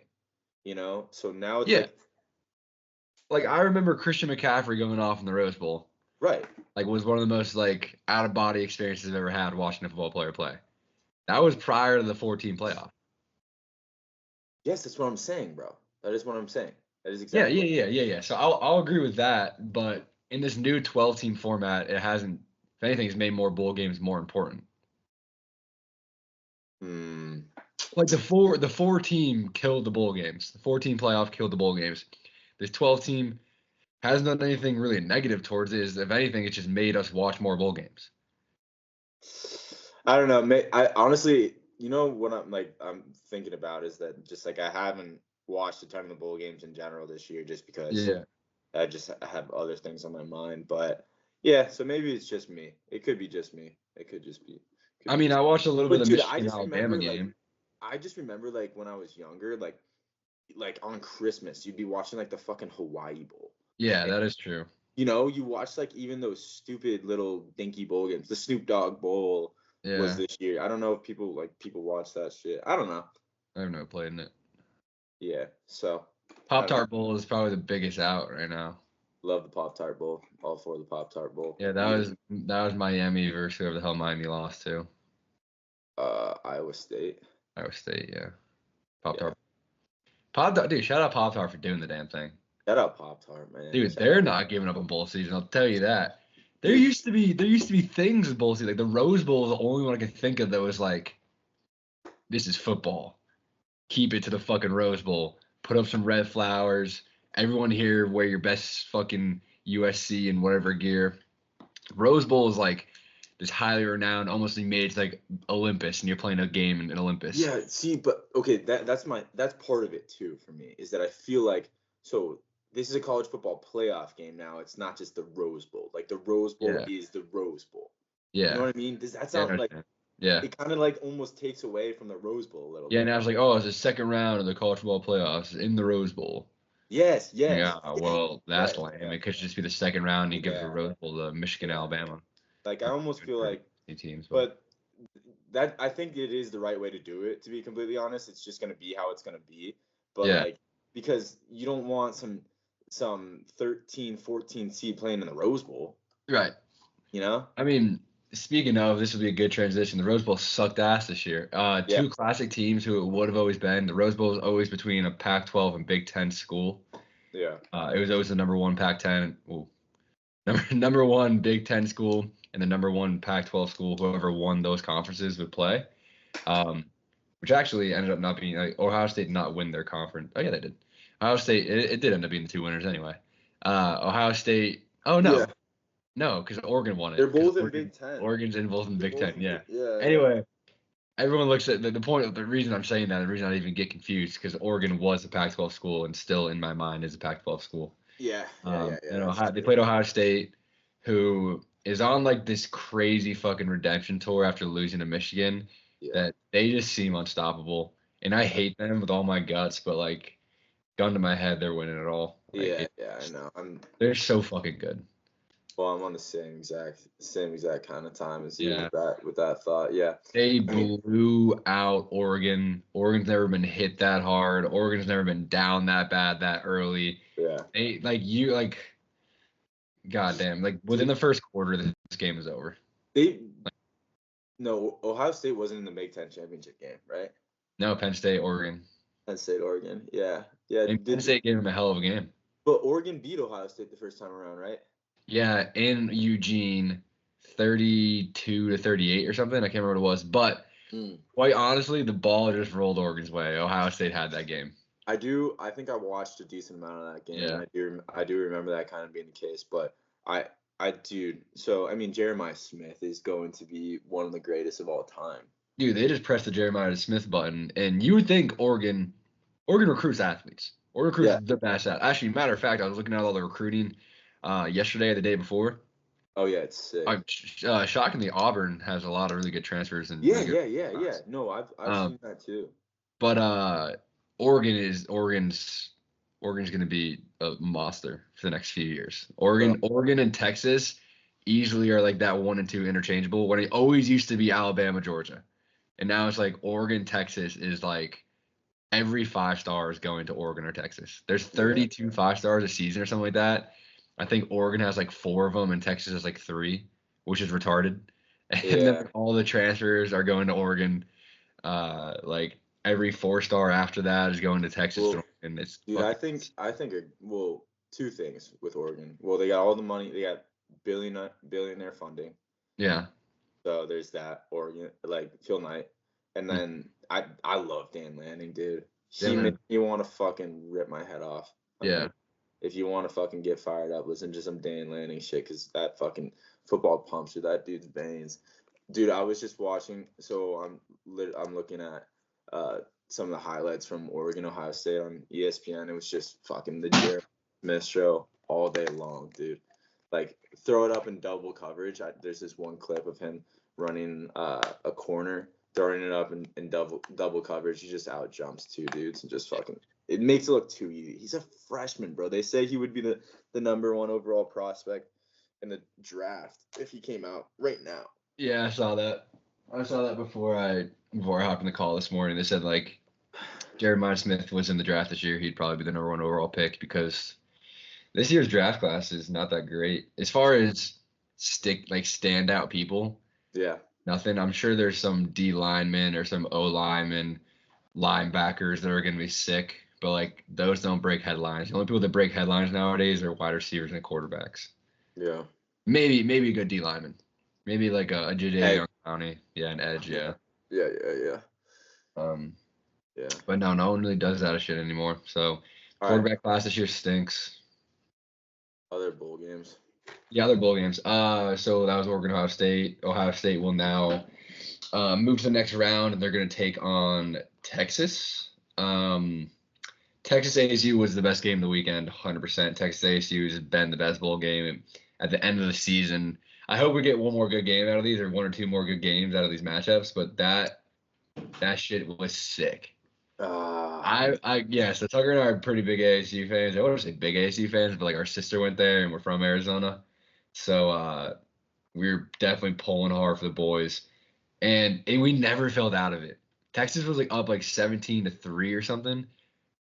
So now it's Yeah. Like I remember Christian McCaffrey going off in the Rose Bowl. right. Like was one of the most out of body experiences I've ever had watching a football player play. That was prior to the 14 playoff. Yes, that's what I'm saying, bro. That is what I'm saying. That is exactly. Yeah. So I'll agree with that, but in this new 12-team format, it hasn't. If anything, it's made more bowl games more important. Like the 4-team killed the bowl games. The 14 playoff killed the bowl games. This 12-team hasn't done anything really negative towards it. If anything, it's just made us watch more bowl games. I don't know. I honestly, what I'm thinking about is that just like I haven't watched a ton of the bowl games in general this year, just because I just have other things on my mind. But yeah, so maybe it's just me. It could be just me. It could just be. I watched a little bit of the Michigan Alabama game. I just remember like when I was younger, like on Christmas, you'd be watching like the fucking Hawaii Bowl. Yeah, that is true. You watch like even those stupid little dinky bowl games. The Snoop Dogg Bowl was this year. I don't know if people watch that shit. I don't know. I've never played in it. Yeah, so Pop-Tart Bowl is probably the biggest out right now. Love the Pop-Tart Bowl. All for the Pop-Tart Bowl. Yeah, that was Miami versus whoever the hell Miami lost to. Iowa State. Iowa State, yeah. Pop-Tart. Pop-Tart, dude, shout out Pop-Tart for doing the damn thing. Shout out Pop-Tart, man. Dude, they're not giving up on bowl season, I'll tell you that. There used to be things in bowl season. Like the Rose Bowl is the only one I can think of that was like, this is football. Keep it to the fucking Rose Bowl. Put up some red flowers. Everyone here wear your best fucking USC and whatever gear. Rose Bowl is like this highly renowned, almost made to like Olympus, and you're playing a game in Olympus. Yeah, see, but okay, that's part of it too for me, is that I feel like this is a college football playoff game now. It's not just the Rose Bowl. Like the Rose Bowl is the Rose Bowl. Yeah. You know what I mean? Does that sound like? Yeah. It kind of like almost takes away from the Rose Bowl a little bit. Yeah, now it's like, oh, it's the second round of the college football playoffs in the Rose Bowl. Yes. Yeah, well, that's lame. It could just be the second round and you give the Rose Bowl to Michigan, Alabama. Like I almost feel like teams, but that I think it is the right way to do it, to be completely honest. It's just gonna be how it's gonna be. But like because you don't want some 13, 14 seed playing in the Rose Bowl. Right. You know? I mean, speaking of, this would be a good transition. The Rose Bowl sucked ass this year. Two classic teams who it would have always been. The Rose Bowl is always between a Pac-12 and Big Ten school. Yeah. It was always the number one Pac-10, number one Big Ten school and the number one Pac-12 school. Whoever won those conferences would play. Which actually ended up not being like Ohio State did not win their conference. Oh yeah, they did. Ohio State it did end up being the two winners anyway. Ohio State. Oh no. Yeah. No, because Oregon won it. They're both in Oregon, Big Ten. Oregon's involved in They're Big both Ten, in yeah. Yeah. Anyway, everyone looks at the point of the reason I'm saying that, the reason I even get confused, because Oregon was a Pac-12 school and still in my mind is a Pac-12 school. Yeah. And they played Ohio State, who is on like this crazy fucking redemption tour after losing to Michigan. Yeah. That they just seem unstoppable, and I hate them with all my guts. But like, gun to my head, they're winning it all. Like, I know. They're so fucking good. Well, I'm on the same exact kind of time as you Yeah. with that thought. Yeah. They blew out Oregon. Oregon's never been hit that hard. Oregon's never been down that bad that early. Yeah. They goddamn, like within the first quarter, this game is over. No, Ohio State wasn't in the Big Ten championship game, right? No, Penn State, Oregon. Penn State, Oregon. Yeah. And Penn State gave them a hell of a game. But Oregon beat Ohio State the first time around, right? Yeah, in Eugene, 32-38 or something. I can't remember what it was. But quite honestly, the ball just rolled Oregon's way. Ohio State had that game. I think I watched a decent amount of that game. Yeah. And I do remember that kind of being the case. But Jeremiah Smith is going to be one of the greatest of all time. Dude, they just pressed the Jeremiah Smith button, and you would think Oregon recruits athletes. Or recruits the best at. Actually, matter of fact, I was looking at all the recruiting yesterday or the day before. Oh yeah, it's sick. Shockingly, Auburn has a lot of really good transfers. And yeah. No, I've seen that too. But Oregon's going to be a monster for the next few years. Oregon and Texas easily are like that 1 and 2 interchangeable. When it always used to be Alabama, Georgia, and now it's like Oregon, Texas is like. Every 5-star is going to Oregon or Texas. There's 32 5-stars a season or something like that. I think Oregon has like 4 of them and Texas has like 3, which is retarded. And then all the transfers are going to Oregon. Like every 4-star after that is going to Texas. And it's I think two things with Oregon. Well, they got all the money. They got billionaire funding. Yeah. So there's that. Oregon, like Phil Knight. And then I love Dan Lanning, dude. He made me want to fucking rip my head off. If you want to fucking get fired up, listen to some Dan Lanning shit, because that fucking football pumps through that dude's veins. Dude, I was just watching, so I'm looking at some of the highlights from Oregon, Ohio State on ESPN. It was just fucking the Jeremy Smith show all day long, dude. Like, throw it up in double coverage. There's this one clip of him running a corner, throwing it up in double coverage. He just out jumps 2 dudes and just fucking. It makes it look too easy. He's a freshman, bro. They say he would be the number 1 overall prospect in the draft if he came out right now. Yeah, I saw that. Before I hopped in the call this morning. They said like Jeremiah Smith was in the draft this year. He'd probably be the number 1 overall pick because this year's draft class is not that great as far as standout people. Yeah. Nothing. I'm sure there's some D linemen or some O linemen, linebackers that are going to be sick, but like those don't break headlines. The only people that break headlines nowadays are wide receivers and quarterbacks. Yeah. Maybe a good D lineman. Maybe like a J.J. County. Yeah, an edge. Yeah. Yeah. Yeah. But no one really does that shit anymore. So quarterback class this year stinks. Other bowl games. Yeah, other bowl games. So that was Oregon, Ohio State. Ohio State will now move to the next round, and they're going to take on Texas. Texas ASU was the best game of the weekend, 100%. Texas ASU has been the best bowl game at the end of the season. I hope we get one more good game out of these, or 1 or 2 more good games out of these matchups. But that shit was sick. So Tucker and I are pretty big ASU fans. I wouldn't say big ASU fans, but like our sister went there and we're from Arizona. So we're definitely pulling hard for the boys. And we never fell out of it. Texas was like up like 17-3 or something.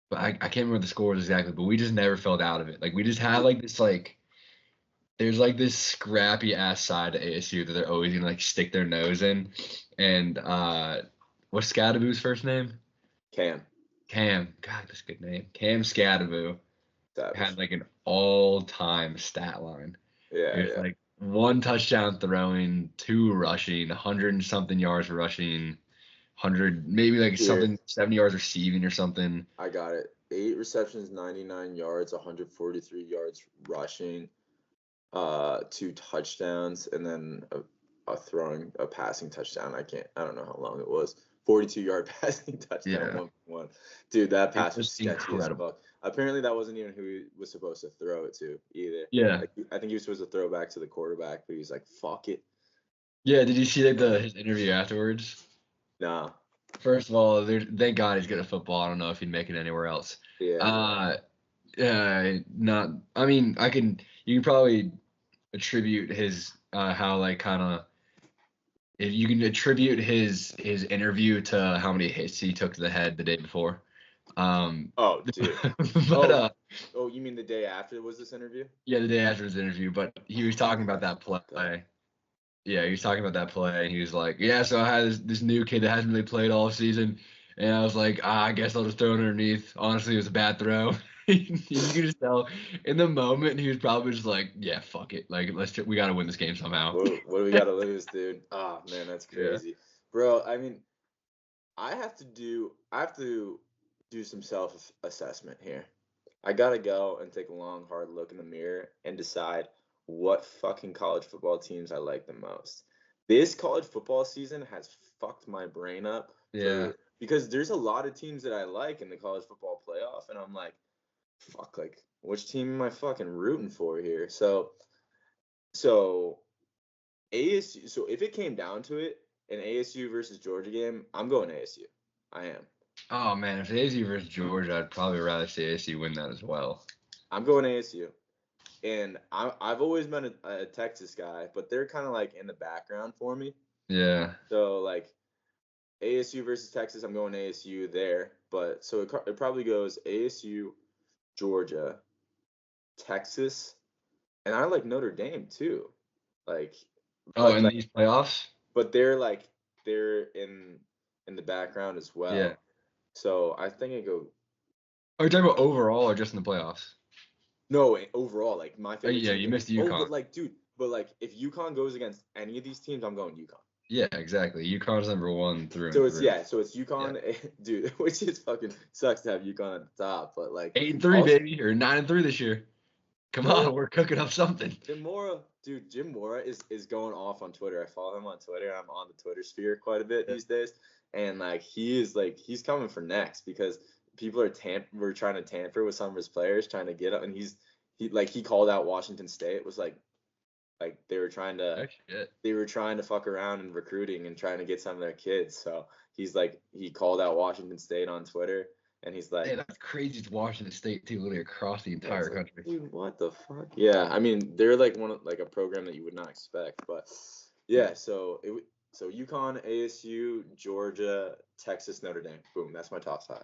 But I can't remember the scores exactly, but we just never fell out of it. Like we just had like this like there's like this scrappy ass side to ASU that they're always gonna like stick their nose in. And what's Skattebo's first name? Cam. Cam. God, that's a good name. Cam Skattebo Savage. had like an all-time stat line. Yeah, It was yeah. like 1 touchdown throwing, 2 rushing, 100 and something yards rushing, 100 maybe like Here. something 70 yards receiving or something. I got it. 8 receptions, 99 yards, 143 yards rushing, 2 touchdowns, and then a passing touchdown. I don't know how long it was. 42-yard passing touchdown, Yeah. 1-1. Dude, that pass It's was just sketchy incredible. as fuck. Apparently, that wasn't even who he was supposed to throw it to either. Yeah. Like, I think he was supposed to throw back to the quarterback, but he was like, "Fuck it." Yeah, did you see like his interview afterwards? Nah. First of all, thank God he's good at football. I don't know if he'd make it anywhere else. Yeah. Not. I mean, you can probably attribute his how like kind of if you can attribute his interview to how many hits he took to the head the day before. Oh, dude. But Oh, you mean the day after was this interview? yeah, the day after his interview, but he was talking about that play. Yeah, he was talking about that play, and he was like, "Yeah, so I had this new kid that hasn't really played all season, and I was like, I guess I'll just throw it underneath. Honestly, it was a bad throw." You can just tell in the moment he was probably just like, "Yeah, fuck it. Like, we got to win this game somehow." What do we got to lose, dude? Oh, man, that's Yeah. crazy. Bro, I mean, I have to do some self-assessment here. I got to go and take a long, hard look in the mirror and decide what fucking college football teams I like the most. This college football season has fucked my brain up Yeah. because there's a lot of teams that I like in the college football playoff, and I'm like, fuck, like, which team am I fucking rooting for here? So ASU. So if it came down to it, an ASU versus Georgia game, I'm going ASU. I am. Oh man, if it's ASU versus Georgia, I'd probably rather see ASU win that as well. I'm going ASU. And I've always been a Texas guy, but they're kind of like in the background for me. Yeah. So like ASU versus Texas, I'm going ASU there. But so it probably goes ASU, Georgia, Texas, and I like Notre Dame too. Like In these playoffs? but they're in the background as well. Yeah. So I think it go. Are you talking about overall or just in the playoffs? No, overall, like my favorite. Yeah, team. you missed UConn. Oh, but like if UConn goes against any of these teams, I'm going UConn. Yeah, exactly. UConn's number 1 through. So and through. so it's UConn, dude, which is fucking sucks to have UConn at the top, but like 8-3, baby, or 9-3 this year. Come on, we're cooking up something. Jim Mora is going off on Twitter. I follow him on Twitter. I'm on the Twitter sphere quite a bit these days, and like he's coming for next because people we're trying to tamper with some of his players, trying to get up, and he called out Washington State. Was like they were trying to fuck around in recruiting and trying to get some of their kids. So he called out Washington State on Twitter, and he's like, hey, that's crazy. It's Washington State too, literally across the entire country. Dude, what the fuck? Yeah, I mean they're like a program that you would not expect, but yeah. So UConn, ASU, Georgia, Texas, Notre Dame. Boom, that's my top 5.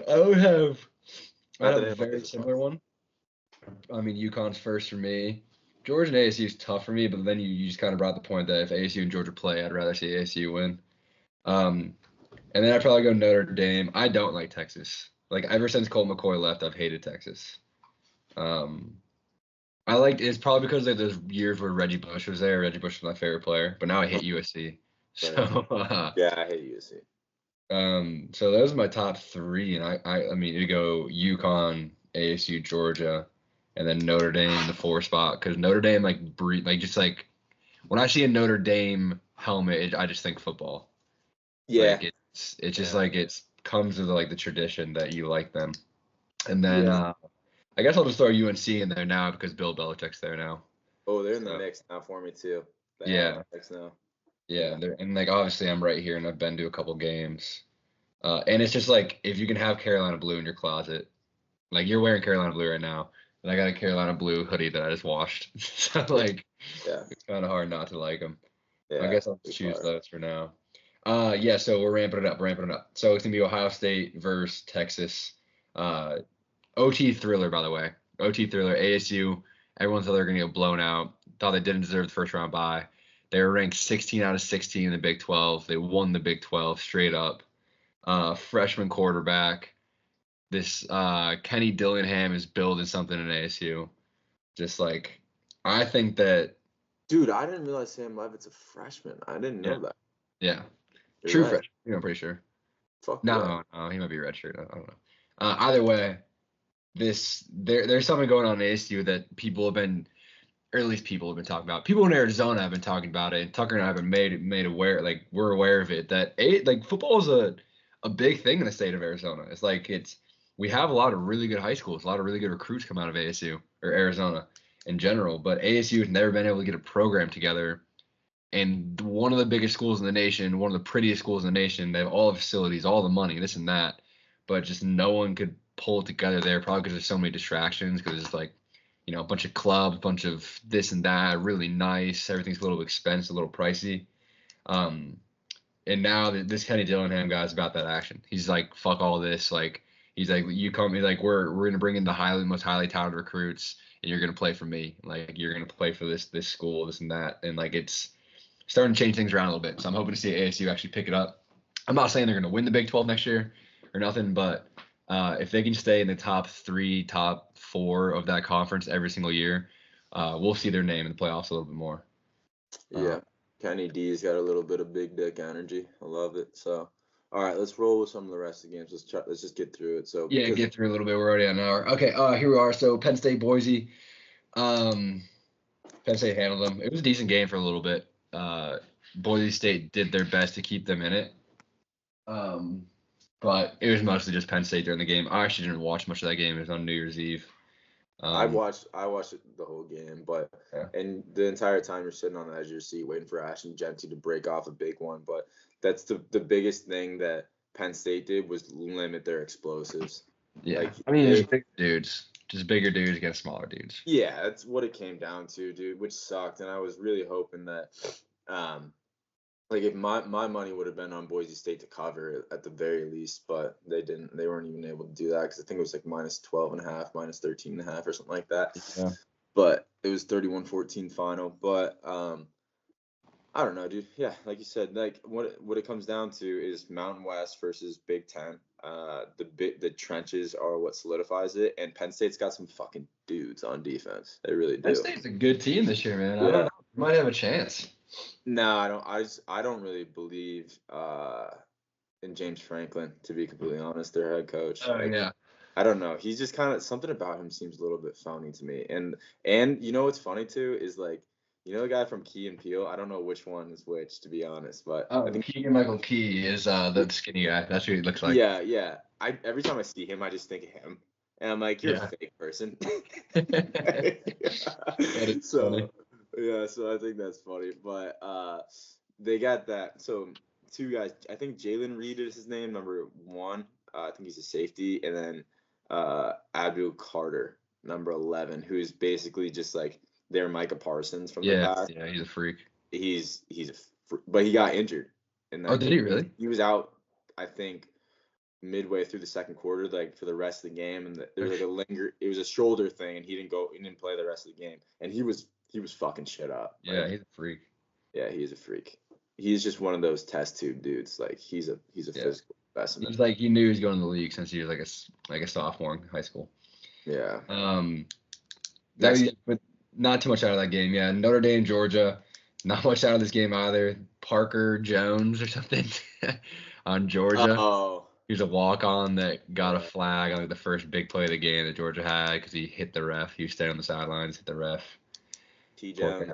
I would have a that very is similar one. I mean, UConn's first for me. Georgia and ASU is tough for me, but then you just kind of brought the point that if ASU and Georgia play, I'd rather see ASU win. And then I'd probably go Notre Dame. I don't like Texas. Like ever since Colt McCoy left, I've hated Texas. It's probably because like those years where Reggie Bush was there. Reggie Bush was my favorite player, but now I hate USC. So yeah, I hate USC. So those are my top 3, and I mean you go UConn, ASU, Georgia, and then Notre Dame the 4 spot because Notre Dame when I see a Notre Dame helmet, I just think football. Yeah, like it's just like it comes with like the tradition that you like them, and then I guess I'll just throw UNC in there now because Bill Belichick's there now. Oh, they're in the mix now for me too. Yeah. Now. Yeah, and like obviously I'm right here and I've been to a couple games. And it's just like if you can have Carolina blue in your closet, like you're wearing Carolina blue right now, and I got a Carolina blue hoodie that I just washed. So like it's kind of hard not to like them. Yeah, I guess I'll choose those for now. So we're ramping it up. So it's gonna be Ohio State versus Texas. OT thriller, by the way. OT thriller, ASU Everyone thought they were going to get blown out. Thought they didn't deserve the first round bye. They were ranked 16 out of 16 in the Big 12. They won the Big 12 straight up. Freshman quarterback. This Kenny Dillingham is building something in ASU. Just like, I think that. Dude, I didn't realize Sam Levitt's a freshman. I didn't know that. Yeah. You're True right. freshman. I'm pretty sure. Fuck No, he might be redshirt. I don't know. Either way, there's something going on in ASU that people have been, or at least people have been talking about. People in Arizona have been talking about it, and Tucker and I have been made aware. Like, we're aware of it. That football is a big thing in the state of Arizona. It's like we have a lot of really good high schools, a lot of really good recruits come out of ASU or Arizona in general. But ASU has never been able to get a program together. And one of the biggest schools in the nation, one of the prettiest schools in the nation, they have all the facilities, all the money, this and that, but just no one could pull it together there, probably because there's so many distractions, because it's like, a bunch of clubs, a bunch of this and that, really nice, everything's a little expensive, a little pricey. And now this Kenny Dillingham guy's about that action. He's like, fuck all this. Like, he's like, you come, he's like, we're gonna bring in the most highly talented recruits, and you're gonna play for me. Like, you're gonna play for this school, this and that, and like it's starting to change things around a little bit. So I'm hoping to see ASU actually pick it up. I'm not saying they're going to win the Big 12 next year or nothing, but if they can stay in the top 3, top 4 of that conference every single year, we'll see their name in the playoffs a little bit more. Yeah. Kenny D's got a little bit of big dick energy. I love it. So, all right, let's roll with some of the rest of the games. Let's just get through it. So yeah, get through a little bit. We're already on an hour. Okay, here we are. So Penn State, Boise. Penn State handled them. It was a decent game for a little bit. Boise State did their best to keep them in it. But it was mostly just Penn State during the game. I actually didn't watch much of that game. It was on New Year's Eve. I watched it the whole game, but and the entire time you're sitting on the edge of your seat waiting for Ashton Genty to break off a big one. But that's the biggest thing that Penn State did was limit their explosives. Yeah, like, I mean, just bigger dudes against smaller dudes. Yeah, that's what it came down to, dude, which sucked. And I was really hoping that, like, if my money would have been on Boise State to cover at the very least, but they didn't. They weren't even able to do that because I think it was like minus 12.5, minus 13.5 or something like that. Yeah. But it was 31-14 final. But I don't know, dude. Yeah, like you said, like what it comes down to is Mountain West versus Big Ten. The trenches are what solidifies it, and Penn State's got some fucking dudes on defense. They really do. Penn State's a good team this year, man. Yeah. I don't know. They might have a chance. No, I don't. I don't really believe in James Franklin, to be completely honest, their head coach. Oh, yeah. I don't know. He's just kind of something about him seems a little bit phony to me. And you know what's funny too is like, you know the guy from Key and Peele? I don't know which one is which, to be honest, but I think Keegan-Michael Key is the skinny guy. That's what he looks like. Yeah. Every time I see him, I just think of him, and I'm like, you're a fake person. So funny. Yeah, so I think that's funny, but they got that. So 2 guys, I think Jalen Reed is his name, number 1. I think he's a safety, and then Abdul Carter, number 11, who's basically just like their Micah Parsons from the back. Yeah, he's a freak. But he got injured. Oh, did he really? He was out, I think, midway through the second quarter, like for the rest of the game, and there was like it was a shoulder thing, and he didn't play the rest of the game, and he was fucking shit up. Yeah, like, he's a freak. Yeah, he's a freak. He's just one of those test tube dudes. Like he's a physical specimen. He's like, he knew he was going to the league since he was like a sophomore in high school. Yeah. But not too much out of that game. Yeah, Notre Dame, Georgia, not much out of this game either. Parker Jones or something on Georgia. Oh. He was a walk-on that got a flag on like the first big play of the game that Georgia had because he hit the ref. He was staying on the sidelines, hit the ref. T. Jones.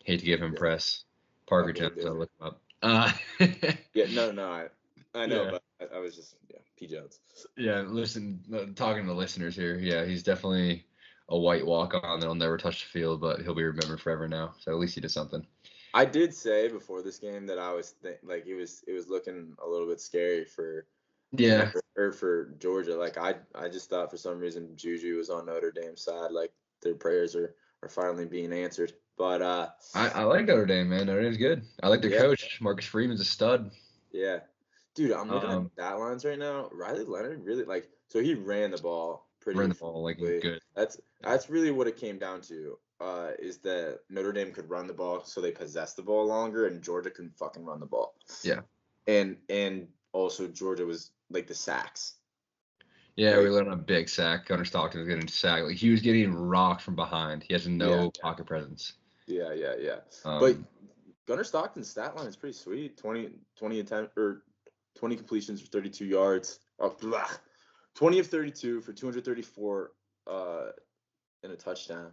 Hate to give him press. Parker Jones, I'll look him up. Yeah, no, I know, but I was just, P. Jones. Yeah, talking to the listeners here, yeah, he's definitely a white walk-on that'll never touch the field, but he'll be remembered forever now. So at least he did something. I did say before this game that I was like it was looking a little bit scary for for Georgia. Like I just thought for some reason Juju was on Notre Dame's side. Like their prayers are finally being answered. But I like Notre Dame, man. Notre Dame's good. I like their coach. Marcus Freeman's a stud. Yeah. Dude, I'm looking at stat lines right now. Riley Leonard really so he ran the ball pretty run the ball like effectively. good. That's really what it came down to. Is that Notre Dame could run the ball, so they possessed the ball longer, and Georgia couldn't fucking run the ball. Yeah. And also Georgia was like the sacks. Yeah, Like, we let on a big sack. Gunnar Stockton was getting sacked. Like he was getting rocked from behind. He has no pocket presence. Yeah. But Um, Gunnar Stockton's stat line is pretty sweet. 20 attempt or 20 completions for 32 yards. 20 of 32 for 234 and a touchdown.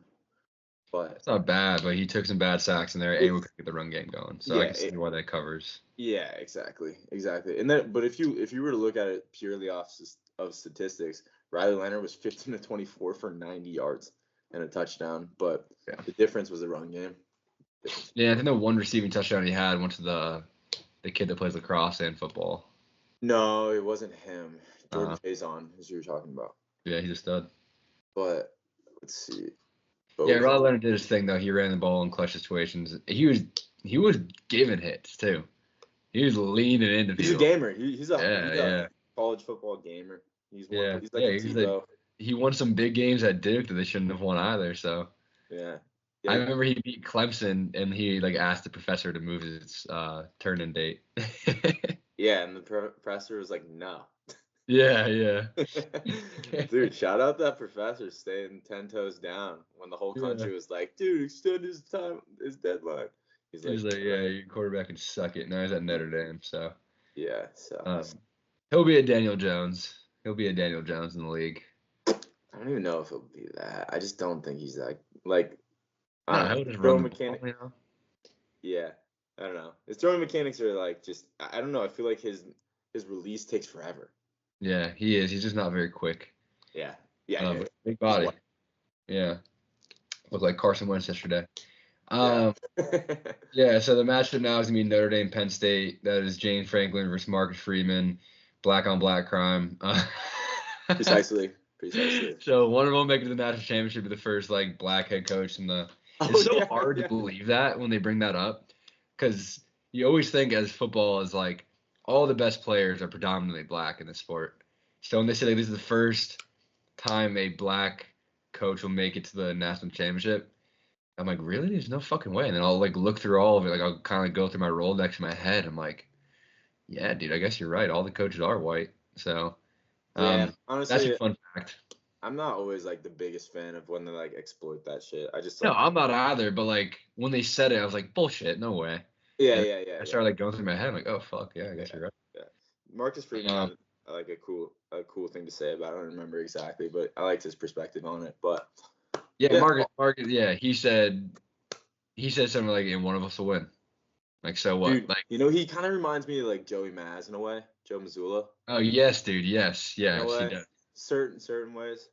But it's not bad, but he took some bad sacks in there, and we could get the run game going. So I can see why that covers. Yeah, exactly. And then, but if you were to look at it purely off of statistics, Riley Leonard was 15 to 24 for 90 yards and a touchdown. But the difference was the run game. Yeah, I think the one receiving touchdown he had went to the kid that plays lacrosse and football. No, it wasn't him. Jordan Faison, as you were talking about. Yeah, he's a stud. But let's see. Yeah, Riley Leonard did his thing though. He ran the ball in clutch situations. He was giving hits too. He was leaning into He's a gamer. He's a college football gamer. He's like he won some big games at Duke that they shouldn't have won either. So yeah. I remember he beat Clemson and he like asked the professor to move his turn-in date. Yeah, and the professor was like, no. Yeah. Dude, shout out that professor staying 10 toes down when the whole country was like, dude, extend his deadline. He's like, yeah, your quarterback can suck it. Now he's at Notre Dame, so. Yeah, so. He'll be a Daniel Jones. He'll be a Daniel Jones in the league. I don't even know if he'll be that. I just don't think he's that, like, he'll just run the ball, you know? Yeah, I don't know. His throwing mechanics are like just, I don't know. I feel like his release takes forever. Yeah, he is. He's just not very quick. Yeah. Big body. Yeah. Looked like Carson Wentz yesterday. Yeah, so the matchup now is going to be Notre Dame, Penn State. That is Jane Franklin versus Marcus Freeman. Black on black crime. Precisely. So one of them making the national championship be the first like black head coach in the. It's hard to believe that when they bring that up, because you always think as football is like all the best players are predominantly black in the sport. So when they say like, this is the first time a black coach will make it to the national championship, I'm like, really? There's no fucking way. And then I'll like look through all of it. Like I'll kind of go through my Rolodex in my head. I'm like, yeah, dude, I guess you're right. All the coaches are white. So honestly, that's a fun fact. I'm not always like the biggest fan of when they like exploit that shit. I just no, I'm not either. But like when they said it, I was like, bullshit, no way. Yeah. I started like going through my head. I'm like, oh fuck, yeah, I guess you're right. Yeah, Marcus Freeman had like a cool thing to say about it. I don't remember exactly, but I liked his perspective on it. But Marcus, he said something like, "And one of us will win." Like, so what? Dude, like, he kind of reminds me of like Joey Maz in a way, Joe Mazzulla. Oh yes, dude, yes, he does. Certain ways.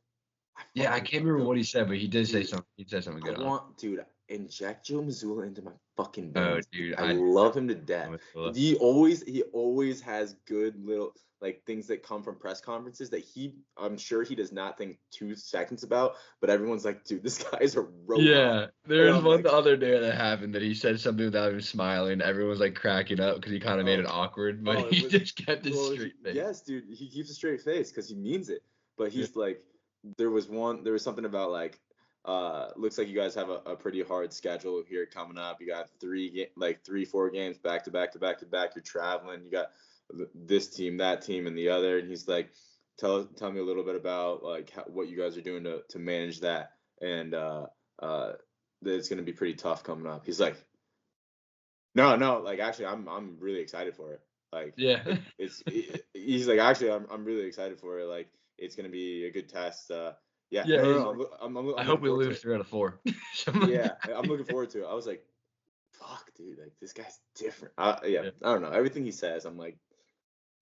I can't remember what he said, but he did say something. He said something good. Inject Joe Mazzulla into my fucking veins. Oh, dude, I love him to death. He always has good little like things that come from press conferences that I'm sure he does not think 2 seconds about, but everyone's like, dude, this guy's a robot. Yeah, there was one the other day that happened that he said something without even smiling. Everyone's like cracking up because he kind of made it awkward, but he just kept his straight face. Yes, dude, he keeps a straight face because he means it. But he's like, there was something about like, looks like you guys have a pretty hard schedule here coming up. You got 4 games back to back. You're traveling. You got this team, that team, and the other. And he's like, tell me a little bit about like what you guys are doing to manage that, and that it's gonna be pretty tough coming up. He's like, no, like actually, I'm really excited for it. Like, he's like, actually, I'm really excited for it. Like, it's gonna be a good test. I hope we lose 3 out of 4. I'm looking forward to it. I was like, fuck, dude, like this guy's different. I don't know. Everything he says, I'm like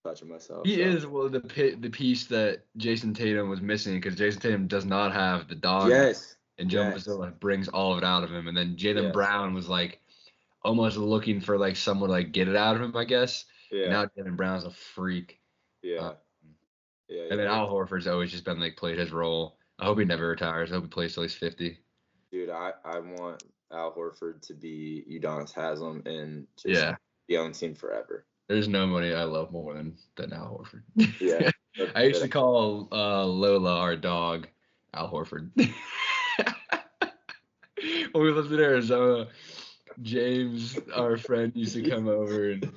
touching myself. He is the piece that Jason Tatum was missing, because Jason Tatum does not have the dog. Yes. And Joe Mazzulla brings all of it out of him. And then Jaylen Brown was like almost looking for like someone to like get it out of him, I guess. Yeah. And now Jaylen Brown's a freak. Yeah. And then Al Horford's always just been like played his role. I hope he never retires. I hope he plays till he's 50. Dude, I want Al Horford to be Udonis Haslem and just be on the team forever. There's nobody I love more than Al Horford. Yeah. I used to call Lola, our dog, Al Horford. When we lived in Arizona, James, our friend, used to come over and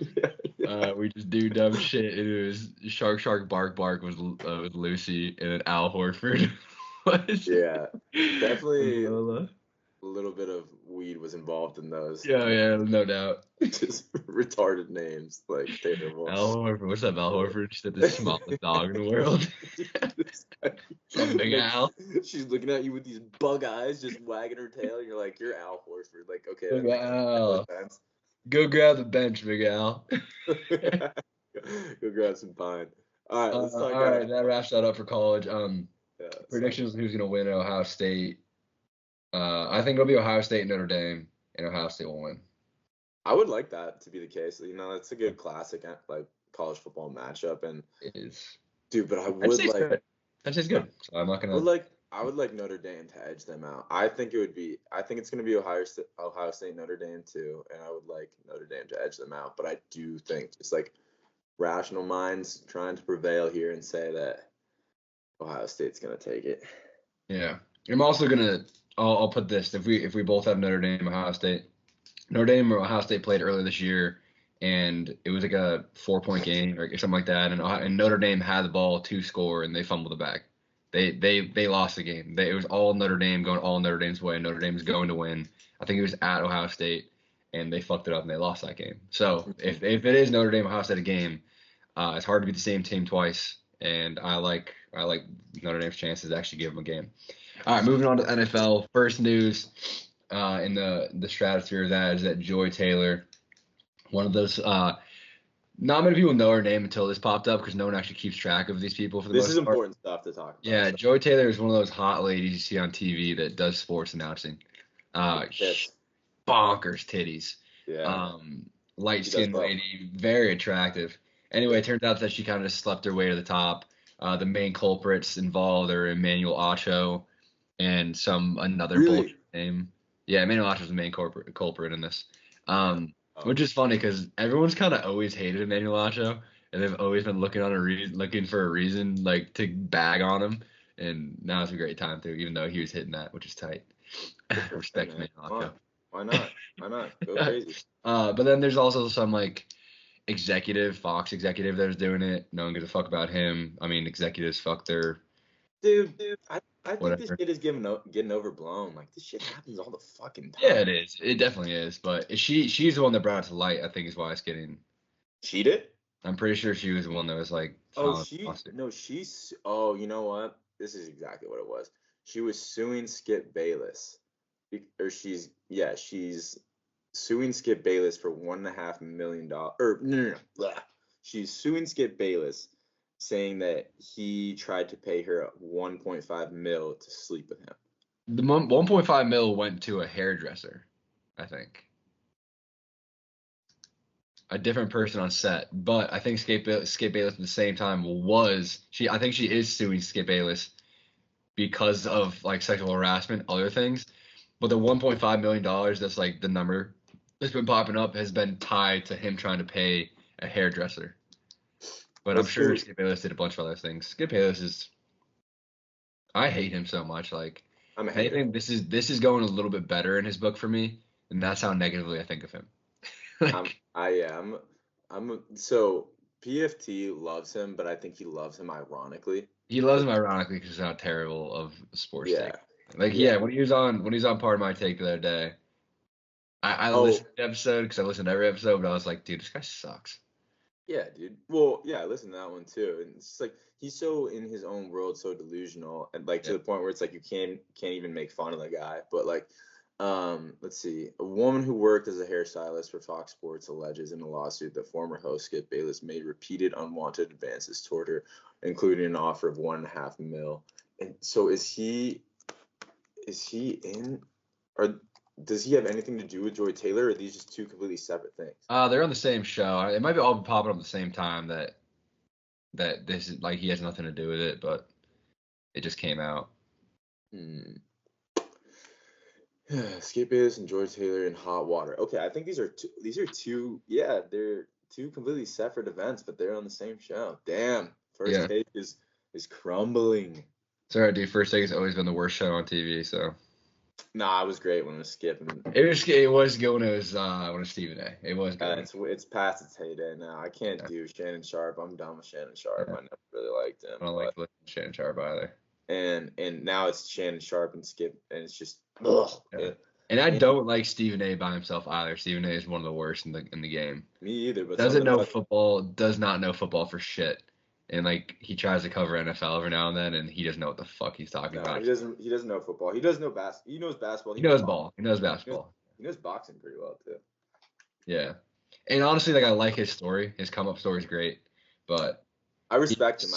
we just do dumb shit. And it was Shark Shark Bark Bark with Lucy, and then Al Horford was Yeah, definitely. Lola. A little bit of weed was involved in those. Yeah, no doubt. Just retarded names, like terrible. Al Horford, what's up, Al Horford? She said the smallest dog in the world. Some big Al. She's looking at you with these bug eyes, just wagging her tail. And you're like, you're Al Horford. Like, okay, Big that Al. makes sense. Go grab the bench, Big Al. Go grab some pine. All right, let's talk. All right, that wraps that up for college. Yeah, Predictions: who's gonna win at Ohio State? I think it'll be Ohio State and Notre Dame, and Ohio State will win. I would like that to be the case. You know, that's a good classic like college football matchup, and It is. dude, but I Penn would State's like. good. Penn State's good. So I'm not I gonna. would like Notre Dame to edge them out. I think it's going to be Ohio State, Notre Dame too, and I would like Notre Dame to edge them out. But I do think just like rational minds trying to prevail here and say that Ohio State's going to take it. Yeah, I'm also gonna. I'll put this: if we both have Notre Dame, Ohio State, Notre Dame or Ohio State played earlier this year, and it was like a 4-point game or something like that, and Notre Dame had the ball to score, and they fumbled it back. They lost the game. It was all Notre Dame going all Notre Dame's way. Notre Dame's going to win. I think it was at Ohio State, and they fucked it up and they lost that game. So if it is Notre Dame Ohio State game, it's hard to be the same team twice, and I like Notre Dame's chances to actually give them a game. All right, moving on to NFL. First news in the stratosphere of that is that Joy Taylor, one of those. Not many people know her name until this popped up because no one actually keeps track of these people for the This most is part. important stuff to talk about. Yeah, so. Joy Taylor is one of those hot ladies you see on TV that does sports announcing. Yes. Bonkers titties. Yeah. Light She does skinned well. lady, very attractive. Anyway, it turns out that she kind of just slept her way to the top. The main culprits involved are Emmanuel Acho and another Really? bullshit name. Yeah, Emmanuel Acho is the main culprit in this. Which is funny because everyone's kind of always hated Emmanuel Acho, and they've always been looking for a reason like to bag on him. And now it's a great time to, even though he was hitting that, which is tight. Respect man. Emmanuel Acho. Why not? Why not? Go crazy. But then there's also some like Fox executive that was doing it. No one gives a fuck about him. I mean, executives fuck their Dude, I think this whatever. shit is getting overblown. Like, this shit happens all the fucking time. Yeah, it is. It definitely is. But she's the one that brought it to light. I think is why it's getting. Cheated? I'm pretty sure she was the one that was like. Oh, you know what? This is exactly what it was. She was suing Skip Bayless. She's suing Skip Bayless for $1.5 million. Or no. Blah. She's suing Skip Bayless, saying that he tried to pay her 1.5 mil to sleep with him. The 1.5 mil went to a hairdresser, I think. A different person on set, but I think Skip Bayless at the same time I think she is suing Skip Bayless because of like sexual harassment, other things. But the $1.5 million, that's like the number that's been popping up, has been tied to him trying to pay a hairdresser. But I'm sure Skip Bayless did a bunch of other things. Skip Bayless I hate him so much. Like, I'm a I hater. think this is going a little bit better in his book for me, and that's how negatively I think of him. So PFT loves him, but I think he loves him ironically. He loves him ironically because he's how terrible of a sports Yeah. take. Like, when he was on Part of My Take the other day, I listened to the episode because I listened to every episode, but I was like, dude, this guy sucks. Yeah, dude. Well, yeah, I listened to that one too, and it's just like he's so in his own world, so delusional, and like to the point where it's like you can't even make fun of the guy. But like, let's see, a woman who worked as a hairstylist for Fox Sports alleges in a lawsuit that former host Skip Bayless made repeated unwanted advances toward her, including an offer of $1.5 million. And so is he in, or does he have anything to do with Joy Taylor, or are these just two completely separate things? They're on the same show. It might be all popping up at the same time that this is like he has nothing to do with it, but it just came out. Skip Bayless and Joy Taylor in hot water. Okay, I think these are two. Yeah, they're two completely separate events, but they're on the same show. Damn, first take is crumbling. Sorry, dude. First Take has always been the worst show on TV. So Nah, it was great when it was Skip. And it was good when it was Stephen A. It was good. it's past its heyday now. I can't do Shannon Sharp. I'm done with Shannon Sharp. Yeah. I never really liked him. I don't like Shannon Sharp either. And now it's Shannon Sharp and Skip, and it's just ugh. Yeah. And I don't like Stephen A. by himself either. Stephen A. is one of the worst in the game. Me either. But Doesn't know football. Does not know football for shit. And like he tries to cover NFL every now and then, and he doesn't know what the fuck he's talking about. He doesn't know football. He does know He knows basketball. He knows ball. He knows basketball. He knows boxing pretty well too. Yeah. And honestly, like I like his story. His come up story is great, but I respect him.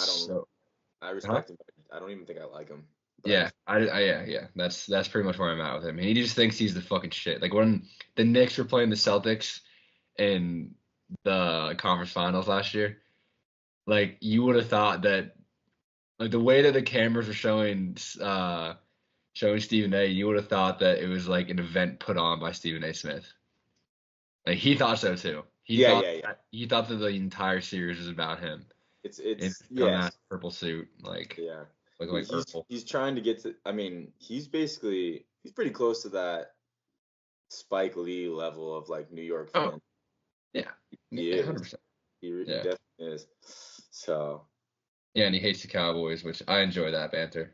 I respect him. I don't even think I like him. But yeah, yeah. That's pretty much where I'm at with him. And he just thinks he's the fucking shit. Like when the Knicks were playing the Celtics in the conference finals last year, like you would have thought that, like the way that the cameras were showing Stephen A, you would have thought that it was like an event put on by Stephen A. Smith. Like he thought so too. He thought that the entire series was about him. It's that purple suit, like yeah. Looking like purple. He's trying to get to. I mean, he's pretty close to that Spike Lee level of like New York fan. Oh, yeah, he 100%. Is. He definitely is. So. Yeah, and he hates the Cowboys, which I enjoy that banter.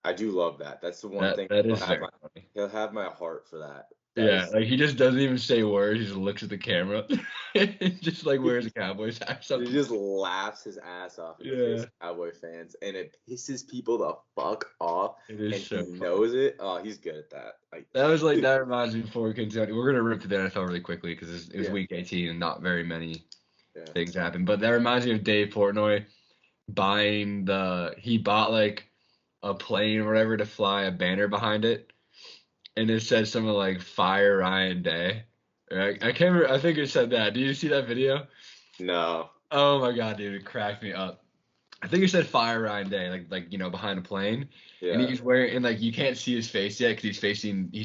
I do love that. That's the one thing. That is very funny. He'll have my heart for that. Like he just doesn't even say words. He just looks at the camera and just like wears a Cowboys hat or something. He just laughs his ass off in the face of Cowboy fans, and it pisses people the fuck off. It is and so he funny. knows it. Oh, he's good at that. That reminds me before we continue. We're gonna rip to the NFL really quickly because it was week 18 and not very many things happened. But that reminds me of Dave Portnoy he bought like a plane or whatever to fly a banner behind it. And it said something like "Fire Ryan Day." I can't remember. I think it said that. Did you see that video? No. Oh my god, dude! It cracked me up. I think it said "Fire Ryan Day," like behind a plane. Yeah. And he's wearing, and like you can't see his face yet because he's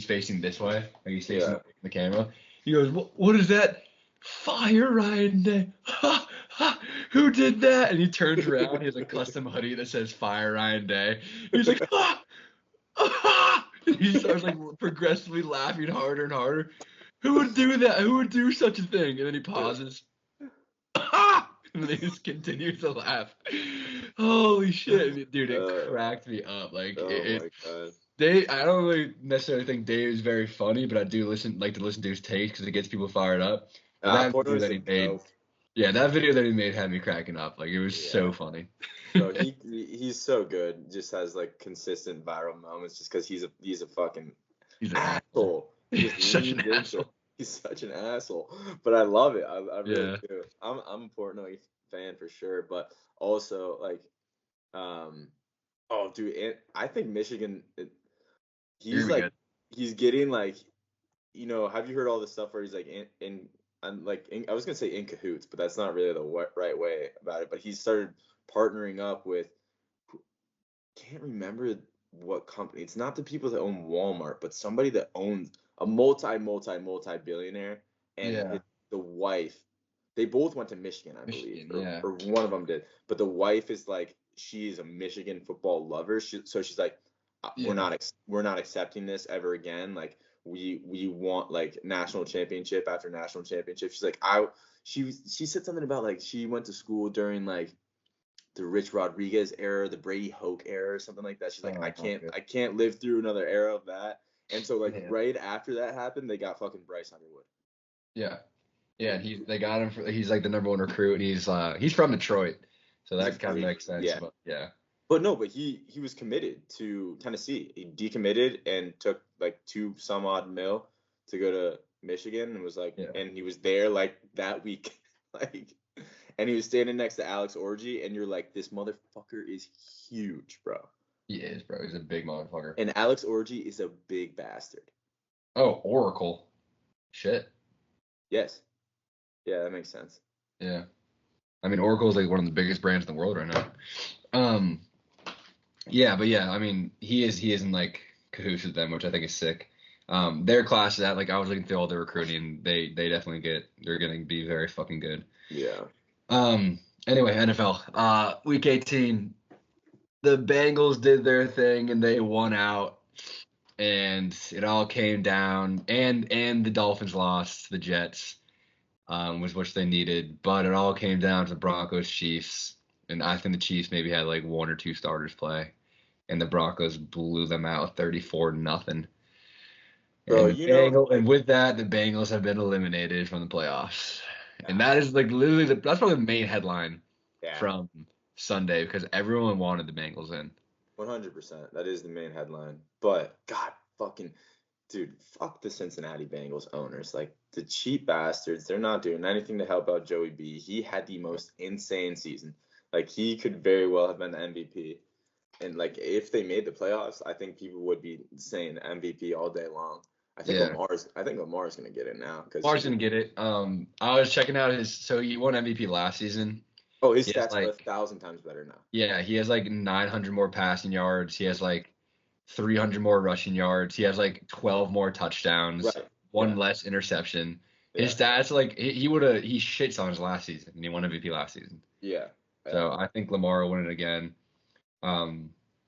facing this way. Like he's facing the camera. He goes, "What is that? Fire Ryan Day? Ha ha! Who did that?" And he turns around. He has a custom hoodie that says "Fire Ryan Day." He's like, "Ha ha!" And he starts like progressively laughing harder and harder. Who would do that? Who would do such a thing? And then he pauses. And then he just continues to laugh. Holy shit, dude! It cracked me up. Like my God. I don't really necessarily think Dave is very funny, but I do like to listen to his takes because it gets people fired up. That video that he made. Yeah, that video that he made had me cracking up. Like it was so funny. So he's so good. Just has like consistent viral moments, just because he's a fucking asshole. He's such an asshole. He's such an asshole. But I love it. I really do. I'm a Portnoy fan for sure. But also like, I think Michigan. He's getting like, have you heard all this stuff where he's like I was gonna say in cahoots, but that's not really the right way about it. But he started partnering up with, can't remember what company. It's not the people that own Walmart, but somebody that owns a multi-billionaire, and the wife. They both went to Michigan, I believe, or one of them did. But the wife is like, she's a Michigan football lover. So she's like, we're not accepting this ever again. Like we want like national championship after national championship. She's like, she said something about like she went to school during like the Rich Rodriguez era, the Brady Hoke era, or something like that. She's like, I can't live through another era of that. And so like right after that happened, they got fucking Bryce Underwood. Yeah. Yeah, and they got him he's like the number one recruit, and he's from Detroit. So that kind of makes sense. Yeah. But he was committed to Tennessee. He decommitted and took like $2 some odd mil to go to Michigan, and was like, and he was there like that week, like, and he was standing next to Alex Orji, and you're like, this motherfucker is huge, bro. He is, bro. He's a big motherfucker. And Alex Orji is a big bastard. Oh, Oracle. Shit. Yes. Yeah, that makes sense. Yeah. I mean, Oracle is like one of the biggest brands in the world right now. Yeah, but I mean, he is in like cahoots with them, which I think is sick. Their class is like, I was looking through all their recruiting, they're going to be very fucking good. Yeah. Anyway, NFL. Week 18. the Bengals did their thing and they won out, and it all came down. And the Dolphins lost to the Jets, was which they needed, but it all came down to the Broncos Chiefs, and I think the Chiefs maybe had like one or two starters play, and the Broncos blew them out 34-0. Bro, And you know, like, and with that, the Bengals have been eliminated from the playoffs. And that is like literally that's probably the main headline yeah, from Sunday because everyone wanted the Bengals in. 100%. That is the main headline. But God, fucking dude, fuck the Cincinnati Bengals owners. Like the cheap bastards, they're not doing anything to help out Joey B. He had the most insane season. Like he could very well have been the MVP. And like if they made the playoffs, I think people would be saying MVP all day long. I think Yeah. Lamar's gonna get it now because Lamar's gonna get it. I was checking out he won MVP last season. his He has, stats are 1,000 times better now. Yeah, he has like 900 more passing yards. He has like 300 more rushing yards. He has like 12 more touchdowns. Right. One less interception. His stats like he shits on his last season and he won MVP last season. Yeah. So I think Lamar will win it again.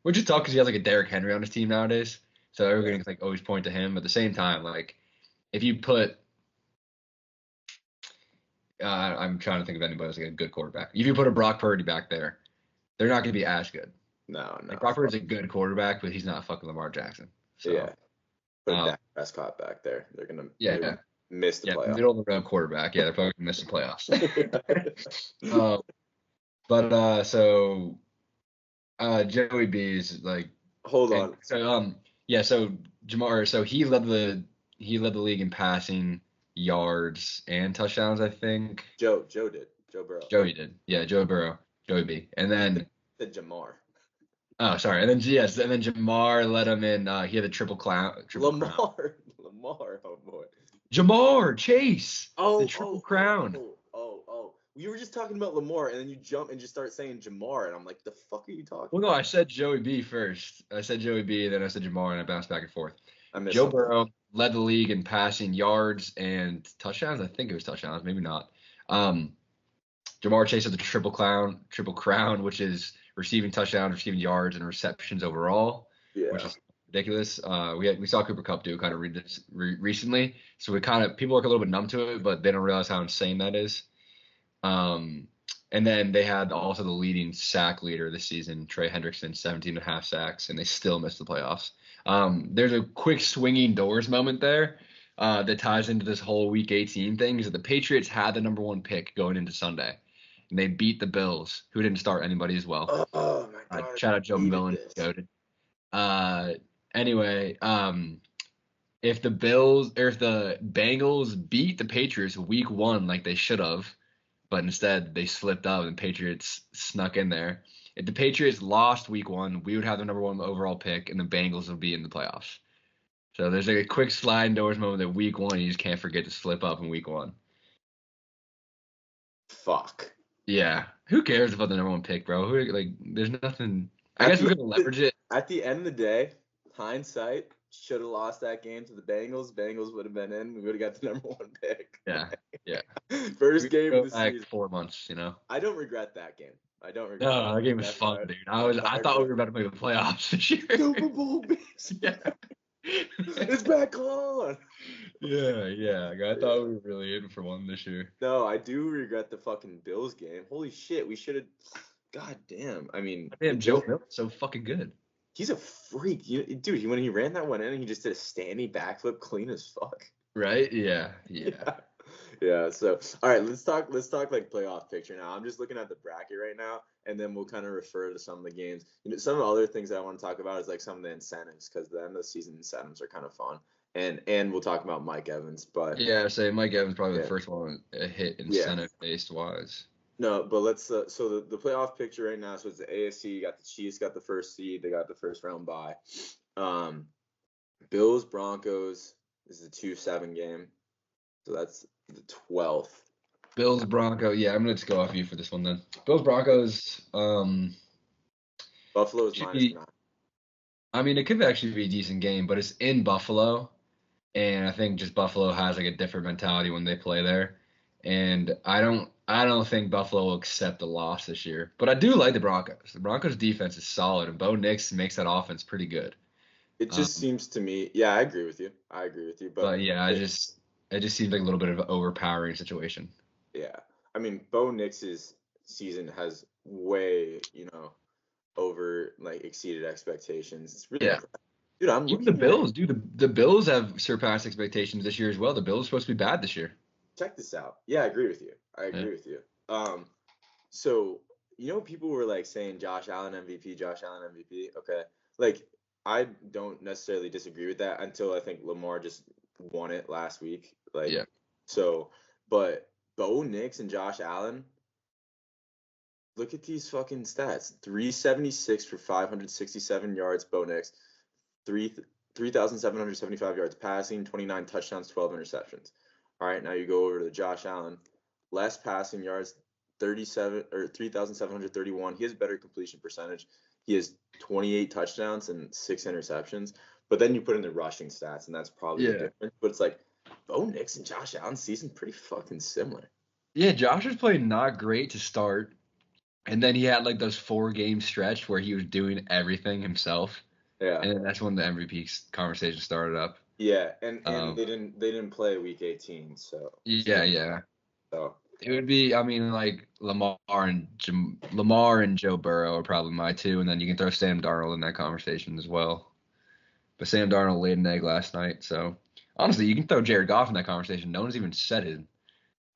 Which is tough because he has like a Derrick Henry on his team nowadays. So everybody's like always point to him. But at the same time, like if you put I'm trying to think of anybody who's like a good quarterback. If you put a Brock Purdy back there, they're not going to be as good. No. Like Brock Purdy's a good quarterback, but he's not fucking Lamar Jackson. So, Yeah. Put Dak Prescott back there. They're gonna miss the playoffs. Middle of the road quarterback. Yeah, they're probably gonna miss the playoffs. Joey B is like. Hold on. So Jamar. So he led the league in passing, yards, and touchdowns. I think. Joe did. Joe Burrow. Joey did. Yeah, Joe Burrow. Joey B. And then. The Jamar. Oh, sorry. And then Jamar led him in. He had a triple crown. Lamar. Oh boy. Jamar Chase. Oh, the triple crown. Oh. You were just talking about Lamar, and then you jump and just start saying Jamar, and I'm like, the fuck are you talking? Well, no, I said Joey B first. I said Joey B, then I said Jamar, and I bounced back and forth. Joe Burrow led the league in passing yards and touchdowns. I think it was touchdowns, maybe not. Jamar Chase had the triple crown, which is receiving touchdowns, receiving yards, and receptions overall, which is ridiculous. We saw Cooper Kupp do kind of read this recently, so people are a little bit numb to it, but they don't realize how insane that is. And then they had also the leading sack leader this season, Trey Hendrickson, 17.5 sacks, and they still missed the playoffs. There's a quick swinging doors moment there that ties into this whole Week 18 thing, is that the Patriots had the number 1 pick going into Sunday, and they beat the Bills, who didn't start anybody as well. Oh my God! Shout out Joe Millen. Anyway, if the Bengals beat the Patriots Week 1 like they should have, but instead they slipped up and the Patriots snuck in there. If the Patriots lost Week 1, we would have the number 1 overall pick, and the Bengals would be in the playoffs. So there's like a quick sliding doors moment that Week 1, you just can't forget to slip up in Week 1. Fuck. Yeah. Who cares about the number 1 pick, bro? There's nothing. I guess we're gonna leverage it. At the end of the day, hindsight, should have lost that game to the Bengals. Bengals would have been in. We would have got the number 1 pick. Yeah. First game of the season. 4 months, I don't regret that game. No, that game was fun, dude. I thought we were about to make the playoffs this year. Super Bowl, bitch. Yeah. It's back on. Yeah. I thought we were really in for one this year. No, I do regret the fucking Bills game. Holy shit, we should have. God damn. I mean, Joe Milton's so fucking good. He's a freak, dude. When he ran that one in, he just did a standing backflip, clean as fuck. Right? Yeah. Yeah. So, all right, let's talk like playoff picture now. I'm just looking at the bracket right now, and then we'll kind of refer to some of the games. Some of the other things I want to talk about is like some of the incentives, because the end of the season incentives are kind of fun. And we'll talk about Mike Evans, but say Mike Evans probably the first one to hit incentive based wise. No, but let's so the playoff picture right now. So it's the AFC. You got the Chiefs, got the first seed. They got the first round bye. Bills Broncos is the 2-7 game. So that's the 12th. Bills Broncos. Yeah, I'm gonna just go off you for this one then. Bills Broncos. Buffalo is -9. I mean, it could actually be a decent game, but it's in Buffalo, and I think just Buffalo has like a different mentality when they play there. And I don't I don't think Buffalo will accept the loss this year, but I do like the Broncos. The Broncos defense is solid, and Bo Nix makes that offense pretty good. It just Um, seems to me, yeah, I agree with you. but yeah, It, it just seems like a little bit of an overpowering situation. yeah, I mean, Bo Nix's season has way, over like exceeded expectations. It's really Yeah, impressive. Dude, I'm even the looking at Bills, dude. The Bills have surpassed expectations this year as well. The Bills are supposed to be bad this year. check this out. Yeah, I agree with you. Yeah. Um, so people were like saying Josh Allen MVP, Josh Allen MVP. Okay, like I don't necessarily disagree with that until I think Lamar just won it last week. Like, Yeah. so, but Bo Nix and Josh Allen, look at these fucking stats: 376 for 567 yards. Bo Nix, 3,775 yards passing, 29 touchdowns, 12 interceptions. All right, now you go over to Josh Allen, less passing yards, 37 or 3,731. He has better completion percentage. He has 28 touchdowns and 6 interceptions. But then you put in the rushing stats, and that's probably the Yeah. difference. But it's like Bo Nix and Josh Allen's season pretty fucking similar. Yeah, Josh was playing not great to start, and then he had like those 4 game stretch where he was doing everything himself, Yeah. and that's when the MVP conversation started up. Yeah, and Um, they didn't play week 18, so yeah. so It would be, I mean, like Lamar and Joe Burrow are probably my two, and then you can throw Sam Darnold in that conversation as well. But Sam Darnold laid an egg last night, so honestly, you can throw Jared Goff in that conversation. No one's even said it.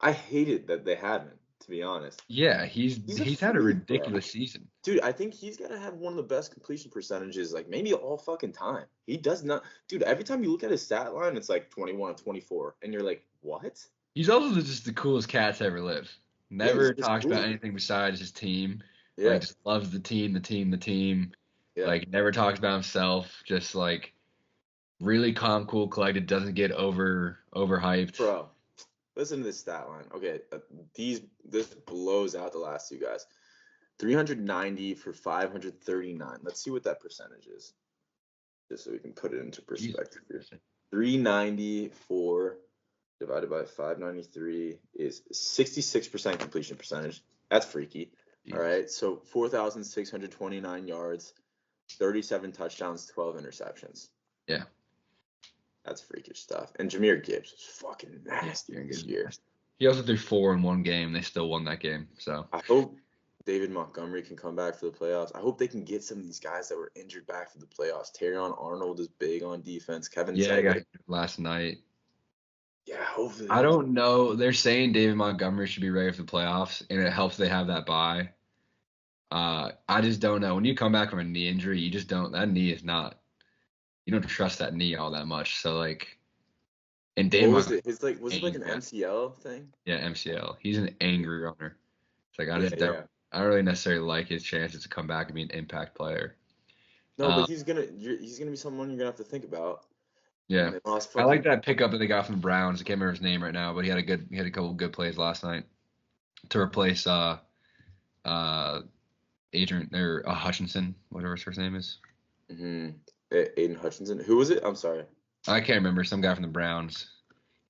I hated that they haven't, to be honest. Yeah, He's a he's had a freak, bro. ridiculous season. Dude, I think he's got to have one of the best completion percentages, like maybe all fucking time. He does not, dude. Every time you look at his stat line, it's like 21 and 24, and you're like, what? He's also just the coolest cat to ever live. Yeah, he's Never just talks about cool. anything besides his team. Yeah, Like just loves the team, the team, the team. yeah, Like never talks about himself. Just like really calm, cool, collected. Doesn't get overhyped. bro. Listen to this stat line. Okay, this blows out the last two guys. 390 for 539. Let's see what that percentage is, just so we can put it into perspective here. 394 divided by 593 is 66% completion percentage. That's freaky. All right, so 4,629 yards, 37 touchdowns, 12 interceptions. Yeah. That's freakish stuff. And Jahmyr Gibbs was fucking nasty this year. He also threw 4 in one game. They still won that game. So I hope David Montgomery can come back for the playoffs. I hope they can get some of these guys that were injured back for the playoffs. Terrion Arnold is big on defense. Kevin I got Zeitler. hit last night. Yeah, hopefully. I don't know. They're saying David Montgomery should be ready for the playoffs, and it helps they have that bye. I just don't know. When you come back from a knee injury, you just don't. That knee is not. You don't trust that knee all that much. So like, and David What was Montgomery, it? Was it like an MCL thing? yeah, MCL. He's an angry runner. It's like I Yeah, just don't. yeah. I don't really necessarily like his chances to come back and be an impact player. No, but he's gonna be someone you're gonna have to think about. Yeah, And they lost I like fucking that pickup that they got from the Browns. I can't remember his name right now, but he had a couple good plays last night to replace Adrian or Hutchinson, whatever his first name is. Aiden Hutchinson. Who was it? I'm sorry. I can't remember. Some guy from the Browns.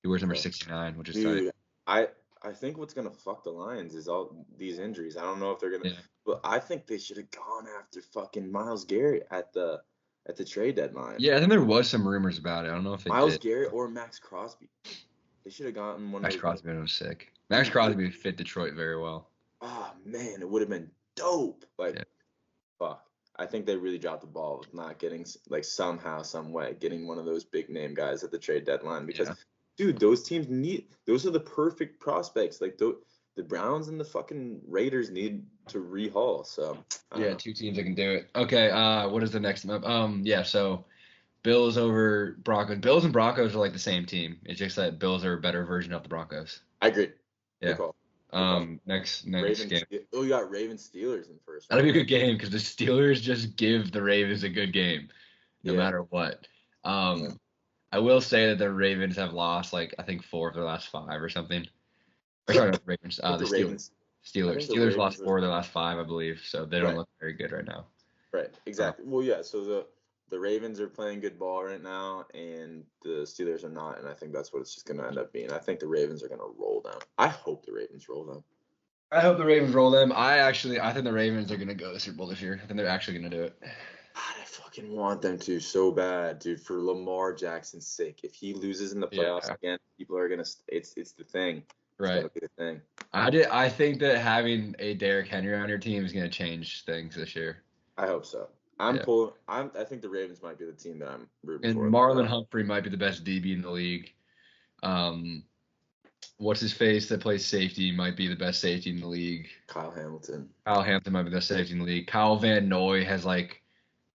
He wears number Yeah. 69, which is Dude, tight. I think what's gonna fuck the Lions is all these injuries. I don't know if they're gonna, Yeah. but I think they should have gone after fucking Myles Garrett at the trade deadline. Yeah, I think there was some rumors about it. I don't know if they Myles did. Garrett or Max Crosby. They should have gotten one Max of those. Crosby was sick. Max Crosby would fit Detroit very well. Oh man, it would have been dope. Like, Yeah. fuck. I think they really dropped the ball with not getting, like, somehow, some way, getting one of those big name guys at the trade deadline because, Yeah. dude, those teams those are the perfect prospects. Like, the Browns and the fucking Raiders need to rehaul. So, I don't Yeah, know. 2 teams that can do it. Okay, what is the next map? Yeah, so Bills over Broncos. Bills and Broncos are like the same team. It's just that Bills are a better version of the Broncos. I agree. Yeah. Good call. Good call. Next Ravens, game. oh, you got Ravens Steelers in the first That'll be a round. good game because the Steelers just give the Ravens a good game, no Yeah. matter what. Yeah. I will say that the Ravens have lost like I think 4 of their last 5 or something. Or sorry, not the Ravens. I The think the Ravens. Steelers. I think the Steelers lost Ravens are- 4 of their last 5, I believe. So they don't Right. look very good right now. Right, exactly. Well, yeah, so the Ravens are playing good ball right now, and the Steelers are not, and I think that's what it's just going to end up being. I think the Ravens are going to roll them. I hope the Ravens roll them. I hope the Ravens roll them. I think the Ravens are gonna go to the Super Bowl this year. I think they're actually gonna do it. God, I fucking want them to so bad, dude. For Lamar Jackson's sake, if he loses in the playoffs Yeah. again, people are gonna. It's the thing. It's Right. gotta be the thing. I think that having a Derrick Henry on your team is gonna change things this year. I hope so. Yeah. I think the Ravens might be the team that I'm rooting And for. Marlon Humphrey might be the best DB in the league. What's his face that plays safety might be the best safety in the league. Kyle Hamilton. Kyle Hampton might be the best safety in the league. Kyle Van Noy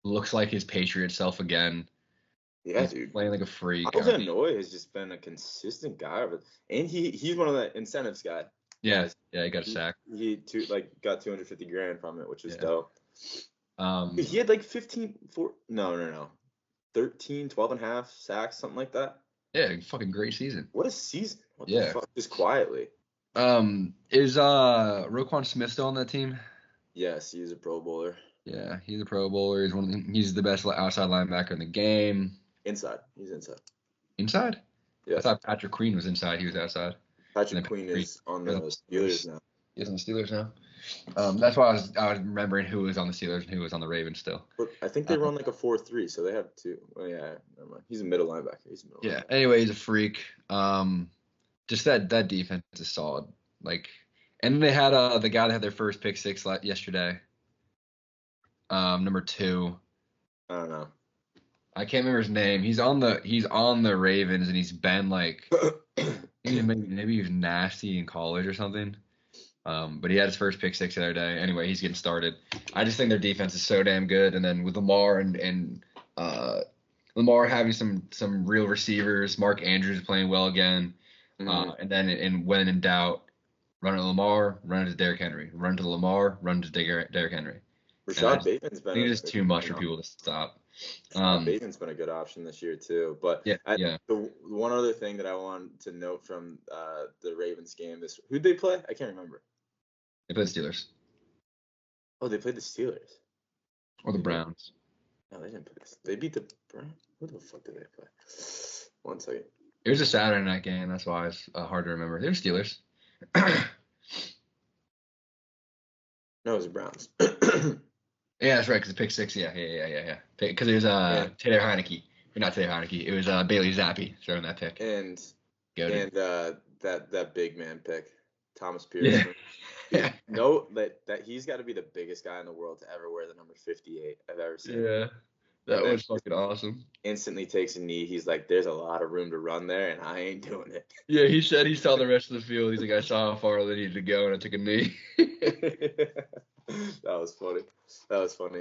looks like his Patriot self again. Yeah, He's dude. playing like a freak. Kyle Van Noy has just been a consistent guy, and he's one of the incentives guy. Yeah, he got a sack. He got $250,000 from it, which is dope. He had like 13, 12 and a half sacks, something like that. Yeah, fucking great season. What a season. What the fuck? Just quietly. Is Roquan Smith still on that team? Yes, he's a Pro Bowler. Yeah, he's a Pro Bowler. He's the best outside linebacker in the game. Inside. He's inside. Inside? Yeah. I thought Patrick Queen was inside. He was outside. Patrick Queen is on the Steelers now. He's on the Steelers now. That's why I was remembering who was on the Steelers and who was on the Ravens still. But I think they run like a 4-3, so they have two. Well, yeah, never mind. He's a middle linebacker. Linebacker. Anyway, he's a freak. Just that defense is solid. And then they had the guy that had their first pick six yesterday. Number 2. I don't know. I can't remember his name. He's on the Ravens, and he's been maybe he was nasty in college or something. But he had his first pick six the other day. Anyway, he's getting started. I just think their defense is so damn good. And then with Lamar and Lamar having some real receivers, Mark Andrews playing well again. And then when in doubt, run to Lamar, run to Derrick Henry. Run to Lamar, run to Derrick Henry. Rashad Bateman's been. I think it's too much for people to stop. Bateman's been a good option this year too. But the one other thing that I wanted to note from the Ravens game is who'd they play? I can't remember. They played the Steelers. Oh, they played the Steelers. Or the Browns. No, they didn't play this. They beat the Browns. Who the fuck did they play? One second. It was a Saturday night game. That's why it's hard to remember. They were Steelers. No, it was the Browns. Yeah, that's right. Because the pick six. Yeah. Because it was Taylor Heineke. Or not Taylor Heineke. It was Bailey Zappi throwing that pick. And Goated. that big man pick, Thomas Pearson. Yeah. No, that he's got to be the biggest guy in the world to ever wear the number 58 I've ever seen. Yeah. That was fucking awesome. Instantly takes a knee. He's like, there's a lot of room to run there, and I ain't doing it. Yeah, he said he saw the rest of the field. He's like, I saw how far they needed to go, and I took a knee. That was funny.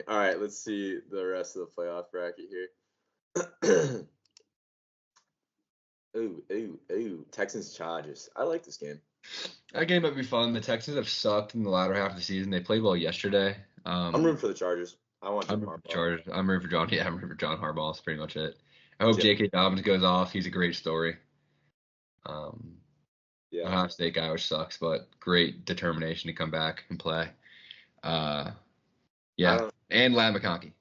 All right, let's see the rest of the playoff bracket here. Ooh. Texans Chargers. I like this game. That game might be fun. The Texans have sucked in the latter half of the season. They played well yesterday. I'm rooting for the Chargers. I'm rooting for Chargers. I'm rooting for John. Yeah, I'm rooting for John Harbaugh. That's pretty much it. I hope J.K. Dobbins goes off. He's a great story. Ohio State guy, which sucks, but great determination to come back and play. And Lad McConkey.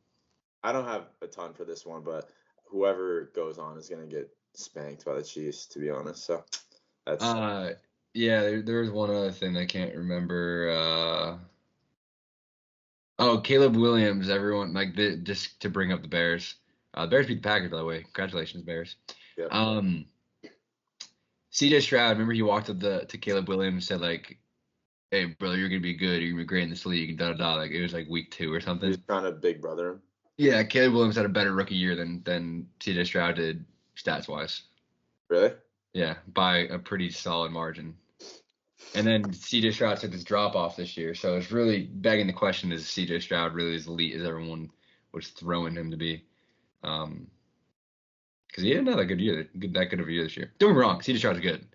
I don't have a ton for this one, but whoever goes on is gonna get spanked by the Chiefs, to be honest. So that's there was one other thing I can't remember. Caleb Williams. Everyone just to bring up the Bears. The Bears beat the Packers, by the way. Congratulations, Bears. Yep. C.J. Stroud. Remember he walked up to Caleb Williams and said "Hey, brother, you're gonna be good. You're gonna be great in this league." And it was week 2 or something. He's trying to big brother him. Yeah, Caleb Williams had a better rookie year than C.J. Stroud did stats wise. Really? Yeah, by a pretty solid margin. And then C.J. Stroud took this drop off this year, so it's really begging the question: is C.J. Stroud really as elite as everyone was throwing him to be? Because he didn't have that good of a year this year. Don't get me wrong, C.J. Stroud's good,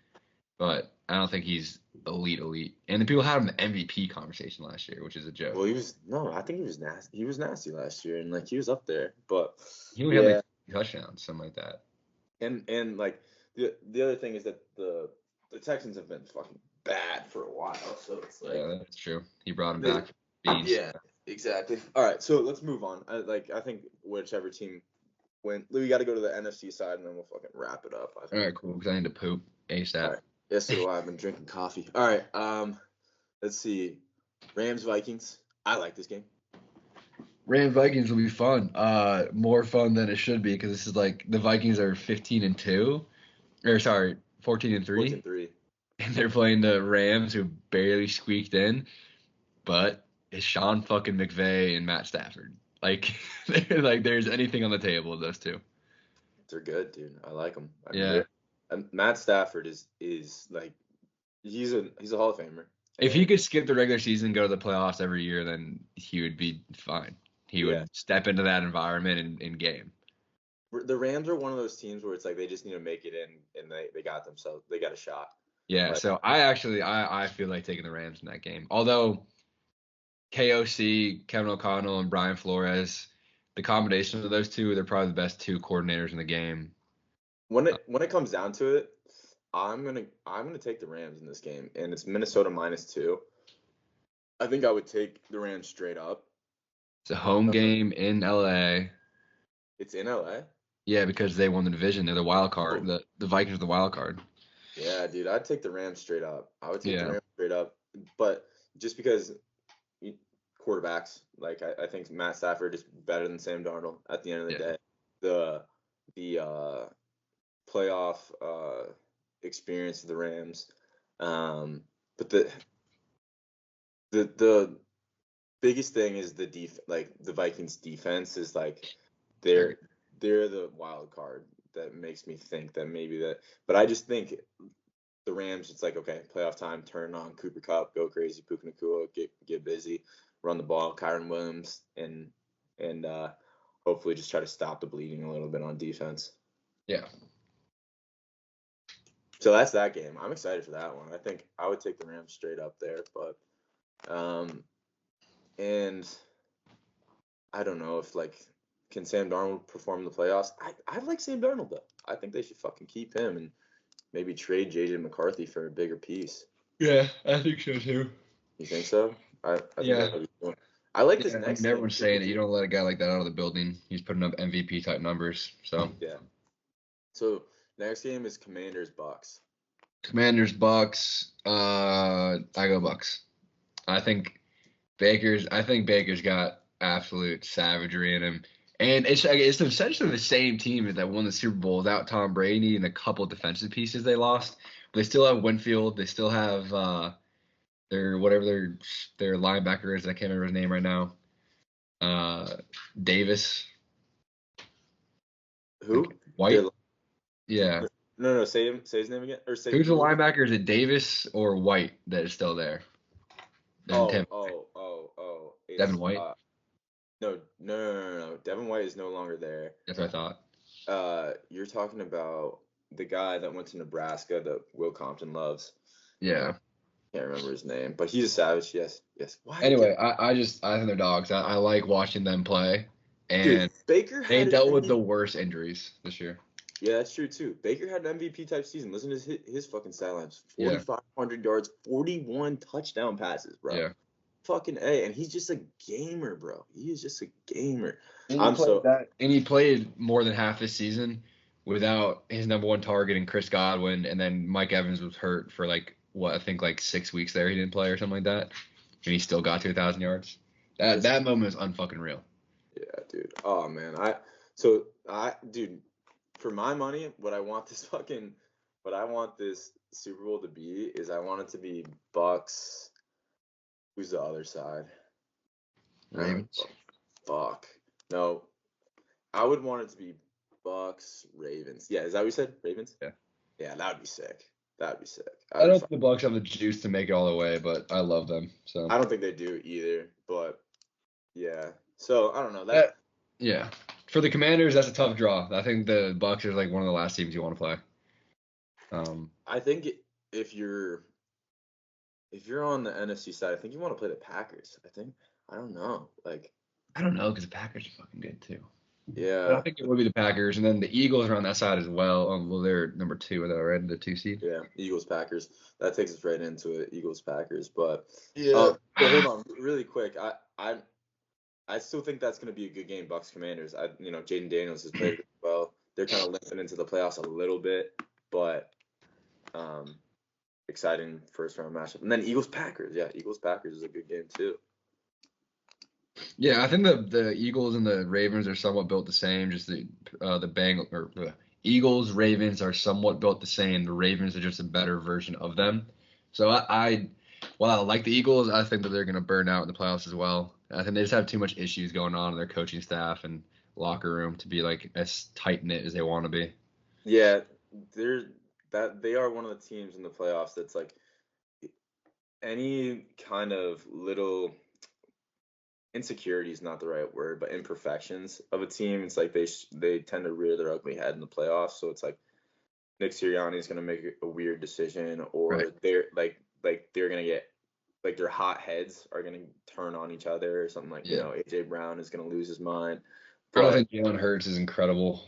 but I don't think he's elite. And the people had him in the MVP conversation last year, which is a joke. Well, I think he was nasty. He was nasty last year, and he was up there, but he only had 2 touchdowns, something like that. And the other thing is that the Texans have been fucking bad for a while, so it's that's true. He brought him back. Beans. Yeah, exactly. All right, so let's move on. I think whichever team win, we got to go to the NFC side, and then we'll fucking wrap it up. All right, cool. Because I need to poop ASAP. All right. Yes, so do I. I've been drinking coffee. All right. Let's see. Rams Vikings. I like this game. Rams Vikings will be fun. More fun than it should be because this is like the Vikings are 15-2, or sorry, 14-3, 14-3. and they're playing the Rams who barely squeaked in. But it's Sean fucking McVay and Matt Stafford. Like, there's anything on the table with those two. They're good, dude. I like them. Yeah. And Matt Stafford is like he's a Hall of Famer. If he could skip the regular season, go to the playoffs every year, then he would be fine. He would step into that environment in game. The Rams are one of those teams where it's like they just need to make it in, and they got a shot. Yeah, Like, so I feel like taking the Rams in that game. Although KOC, Kevin O'Connell, and Brian Flores, the combination of those two, they're probably the best two coordinators in the game. When it comes down to it, I'm gonna take the Rams in this game, and it's Minnesota -2. I think I would take the Rams straight up. It's a home game in LA. It's in LA. Yeah, because they won the division. They're the wild card. The Vikings are the wild card. Yeah, dude, I'd take the Rams straight up. I would take the Yeah. Rams straight up, but just because quarterbacks, like I think Matt Stafford is better than Sam Darnold at the end of the day. The playoff experience of the Rams, but the biggest thing is the Vikings defense is like they're the wild card that makes me think that maybe that, but I just think the Rams, it's like, okay, playoff time, turn on Cooper Kupp, go crazy, Puka Nacua, get busy, run the ball, Kyron Williams, and hopefully just try to stop the bleeding a little bit on defense. Yeah. So that's that game. I'm excited for that one. I think I would take the Rams straight up there, but and I don't know if can Sam Darnold perform in the playoffs? I like Sam Darnold though. I think they should fucking keep him and maybe trade JJ McCarthy for a bigger piece. Yeah, I think so too. You think so? I think Yeah. that would be cool. I like this next game. Everyone's saying it. You don't let a guy like that out of the building. He's putting up MVP type numbers. So yeah. So next game is Commanders Bucks. Commanders Bucks. I go Bucks. I think Baker's got absolute savagery in him. And it's essentially the same team that won the Super Bowl without Tom Brady and a couple defensive pieces they lost. But they still have Winfield. They still have their linebacker is. I can't remember his name right now. Davis. Who? White. Yeah. No. Say his name again. Or say Who's the linebacker? Is it Davis or White that is still there? Oh. Devin White. No. Devin White is no longer there. That's what I thought. You're talking about the guy that went to Nebraska that Will Compton loves. Yeah. Can't remember his name, but he's a savage. Yes. Why? Anyway, I think they're dogs. I like watching them play, and dude, Baker they dealt with the worst injuries this year. Yeah, that's true too. Baker had an MVP type season. Listen to his fucking stat lines: 4,500 yards, 41 touchdown passes, bro. Yeah. Fucking A, and he's just a gamer, bro. He is just a gamer. And he played more than half this season without his number one target and Chris Godwin, and then Mike Evans was hurt for I think 6 weeks there. He didn't play or something like that, and he still got to 1,000 yards. That moment is unfucking real. Yeah, dude. Oh man, dude, for my money, what I want this Super Bowl to be is I want it to be Bucks. Who's the other side? Ravens. Fuck. No. I would want it to be Bucks, Ravens. Yeah, is that what you said? Ravens? Yeah. Yeah, that would be sick. I don't think the Bucks have the juice to make it all the way, but I love them. So I don't think they do either, but yeah. So I don't know that. Yeah. For the Commanders, that's a tough draw. I think the Bucks are one of the last teams you want to play. I think if you're on the NFC side, I think you want to play the Packers. I don't know. I don't know because the Packers are fucking good too. Yeah. But I think it would be the Packers, and then the Eagles are on that side as well. Well, they're number 2, though, right? The 2 seed. Yeah, Eagles Packers. That takes us right into it. Eagles Packers, but yeah. But hold on, really quick. I still think that's going to be a good game. Bucks Commanders. Jaden Daniels has played well. They're kind of limping into the playoffs a little bit, but exciting first round matchup. And then Eagles-Packers. Yeah, Eagles-Packers is a good game too. Yeah, I think the Eagles and the Ravens are somewhat built the same. Just the Eagles, Ravens are somewhat built the same. The Ravens are just a better version of them. So while I like the Eagles, I think that they're going to burn out in the playoffs as well. I think they just have too much issues going on in their coaching staff and locker room to be like as tight knit as they want to be. Yeah, they are one of the teams in the playoffs that's like any kind of little insecurity is not the right word, but imperfections of a team. It's like they tend to rear their ugly head in the playoffs. So it's like Nick Sirianni is going to make a weird decision, or Right. they're going to get like their hot heads are going to turn on each other or something like, Yeah. AJ Brown is going to lose his mind. I don't But think Jalen Hurts is incredible.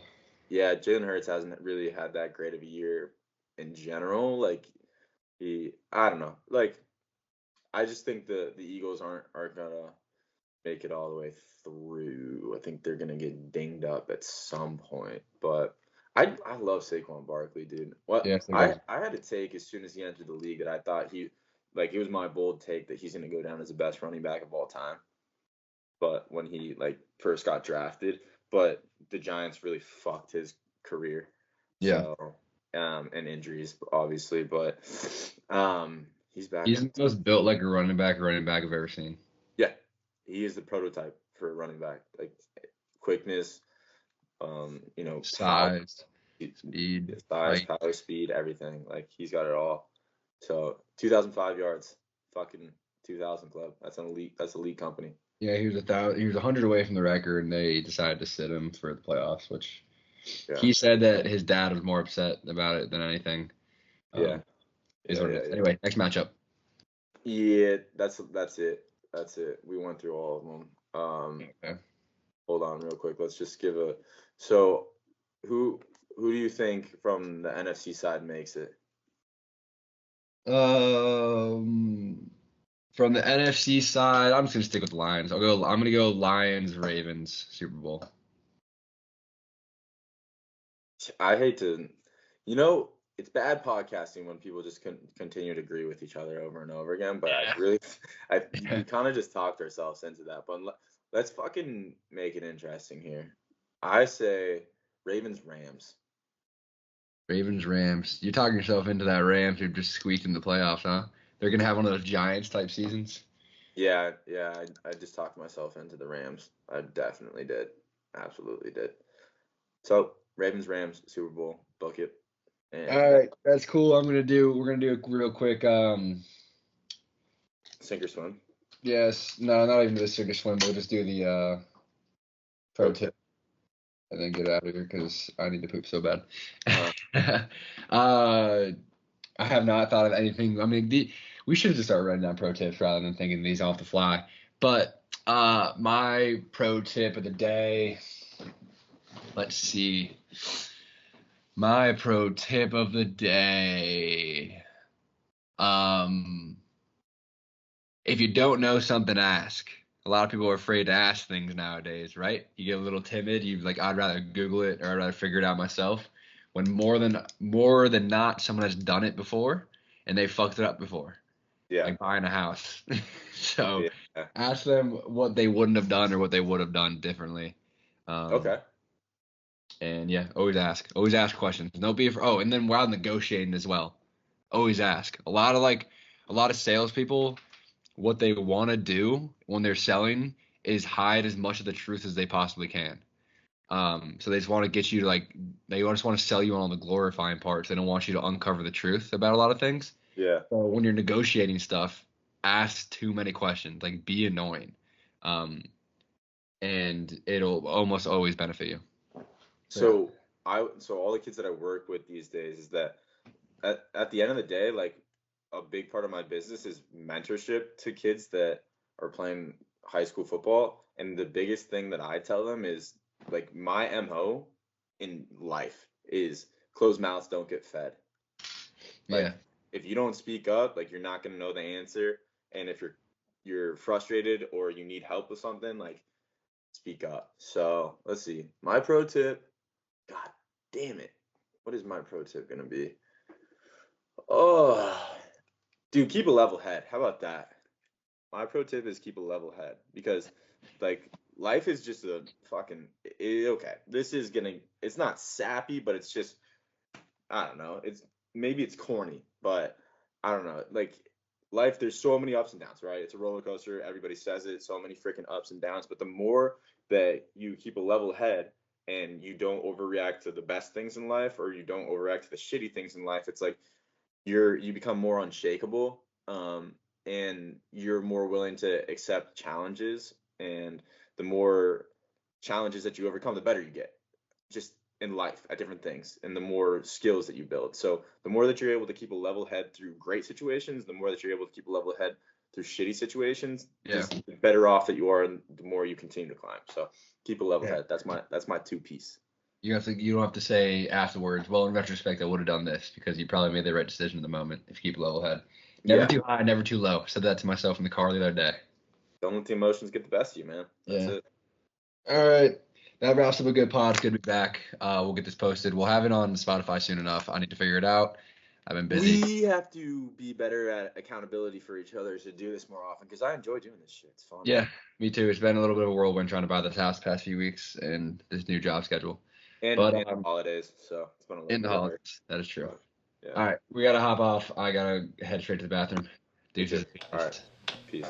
yeah, Jalen Hurts hasn't really had that great of a year in general. Like I don't know. Like I just think the Eagles aren't gonna make it all the way through. I think they're gonna get dinged up at some point. But I love Saquon Barkley, dude. What Yeah, so I had to take as soon as he entered the league that I thought it was my bold take that he's gonna go down as the best running back of all time. But when he first got drafted, but the Giants really fucked his career. yeah. So and injuries obviously, but he's back. He's the most built like a running back I've ever seen. Yeah, he is the prototype for a running back. Like quickness, power, Size, speed, size, height. power, speed, everything. Like he's got it all. So 2,005 yards, fucking 2,000 club. That's elite company. Yeah, he was 100 away from the record, and they decided to sit him for the playoffs, which Yeah. he said that his dad was more upset about it than anything. Yeah. Is what it is. Yeah. Anyway, next matchup. Yeah, that's it. That's it. We went through all of them. Okay. Hold on real quick. Let's just give a so who do you think from the NFC side makes it? From the NFC side, I'm just gonna stick with the Lions. I'm gonna go Lions, Ravens, Super Bowl. I hate to, it's bad podcasting when people just continue to agree with each other over and over again. But we kind of just talked ourselves into that. But let's fucking make it interesting here. I say Ravens, Rams. Ravens, Rams. You're talking yourself into that Rams who just squeaked in the playoffs, huh? They're gonna have one of those Giants type seasons. Yeah. I just talked myself into the Rams. I definitely did. Absolutely did. So Ravens, Rams, Super Bowl, book it. And All right, that's cool. We're gonna do a real quick. Sink or swim. Yes, no, not even the sink or swim. We'll just do the pro tip and then get out of here because I need to poop so bad. I have not thought of anything. I mean, we should just start writing down pro tips rather than thinking these off the fly. But my pro tip of the day. Let's see. My pro tip of the day. If you don't know something, ask. A lot of people are afraid to ask things nowadays, right? You get a little timid. You like, I'd rather Google it or I'd rather figure it out myself. When more than not, someone has done it before and they fucked it up before. Yeah. Like buying a house. So Yeah. ask them what they wouldn't have done or what they would have done differently. Okay. And yeah, always ask. Always ask questions. Don't be afraid. Oh, and then while negotiating as well, always ask. A lot of salespeople, what they want to do when they're selling is hide as much of the truth as they possibly can. So they just want to get you to they just want to sell you on all the glorifying parts. They don't want you to uncover the truth about a lot of things. Yeah. So when you're negotiating stuff, ask too many questions. Like be annoying. And it'll almost always benefit you. So all the kids that I work with these days is that at the end of the day, like a big part of my business is mentorship to kids that are playing high school football. And the biggest thing that I tell them is like my MO in life is closed mouths don't get fed. Like if you don't speak up, like you're not gonna know the answer. And if you're frustrated or you need help with something, like speak up. So let's see. My pro tip. God damn it. What is my pro tip going to be? Oh, Dude, keep a level head. How about that? My pro tip is keep a level head because, like, life is just a fucking okay. It's not sappy, but it's just I don't know. Maybe it's corny, but I don't know. Like life, there's so many ups and downs, right? It's a roller coaster. Everybody says it. So many freaking ups and downs. But the more that you keep a level head and you don't overreact to the best things in life, or you don't overreact to the shitty things in life, it's like you become more unshakable, and you're more willing to accept challenges. And the more challenges that you overcome, the better you get. Just in life at different things and the more skills that you build. So the more that you're able to keep a level head through great situations, the more that you're able to keep a level head through shitty situations, just the better off that you are and the more you continue to climb. So keep a level head. That's my 2-piece. You don't have to say afterwards, well, in retrospect, I would have done this because you probably made the right decision in the moment if you keep a level head. Never too high, never too low. Said that to myself in the car the other day. Don't let the emotions get the best of you, man. That's it. All right. That wraps up a good pod. It's good to be back. We'll get this posted. We'll have it on Spotify soon enough. I need to figure it out. I've been busy. We have to be better at accountability for each other to do this more often because I enjoy doing this shit. It's fun. Yeah, me too. It's been a little bit of a whirlwind trying to buy this house the past few weeks and this new job schedule. And holidays, so it's been a little in the holidays. That is true. Yeah. All right, we gotta hop off. I gotta head straight to the bathroom. Deuces. All right. Peace.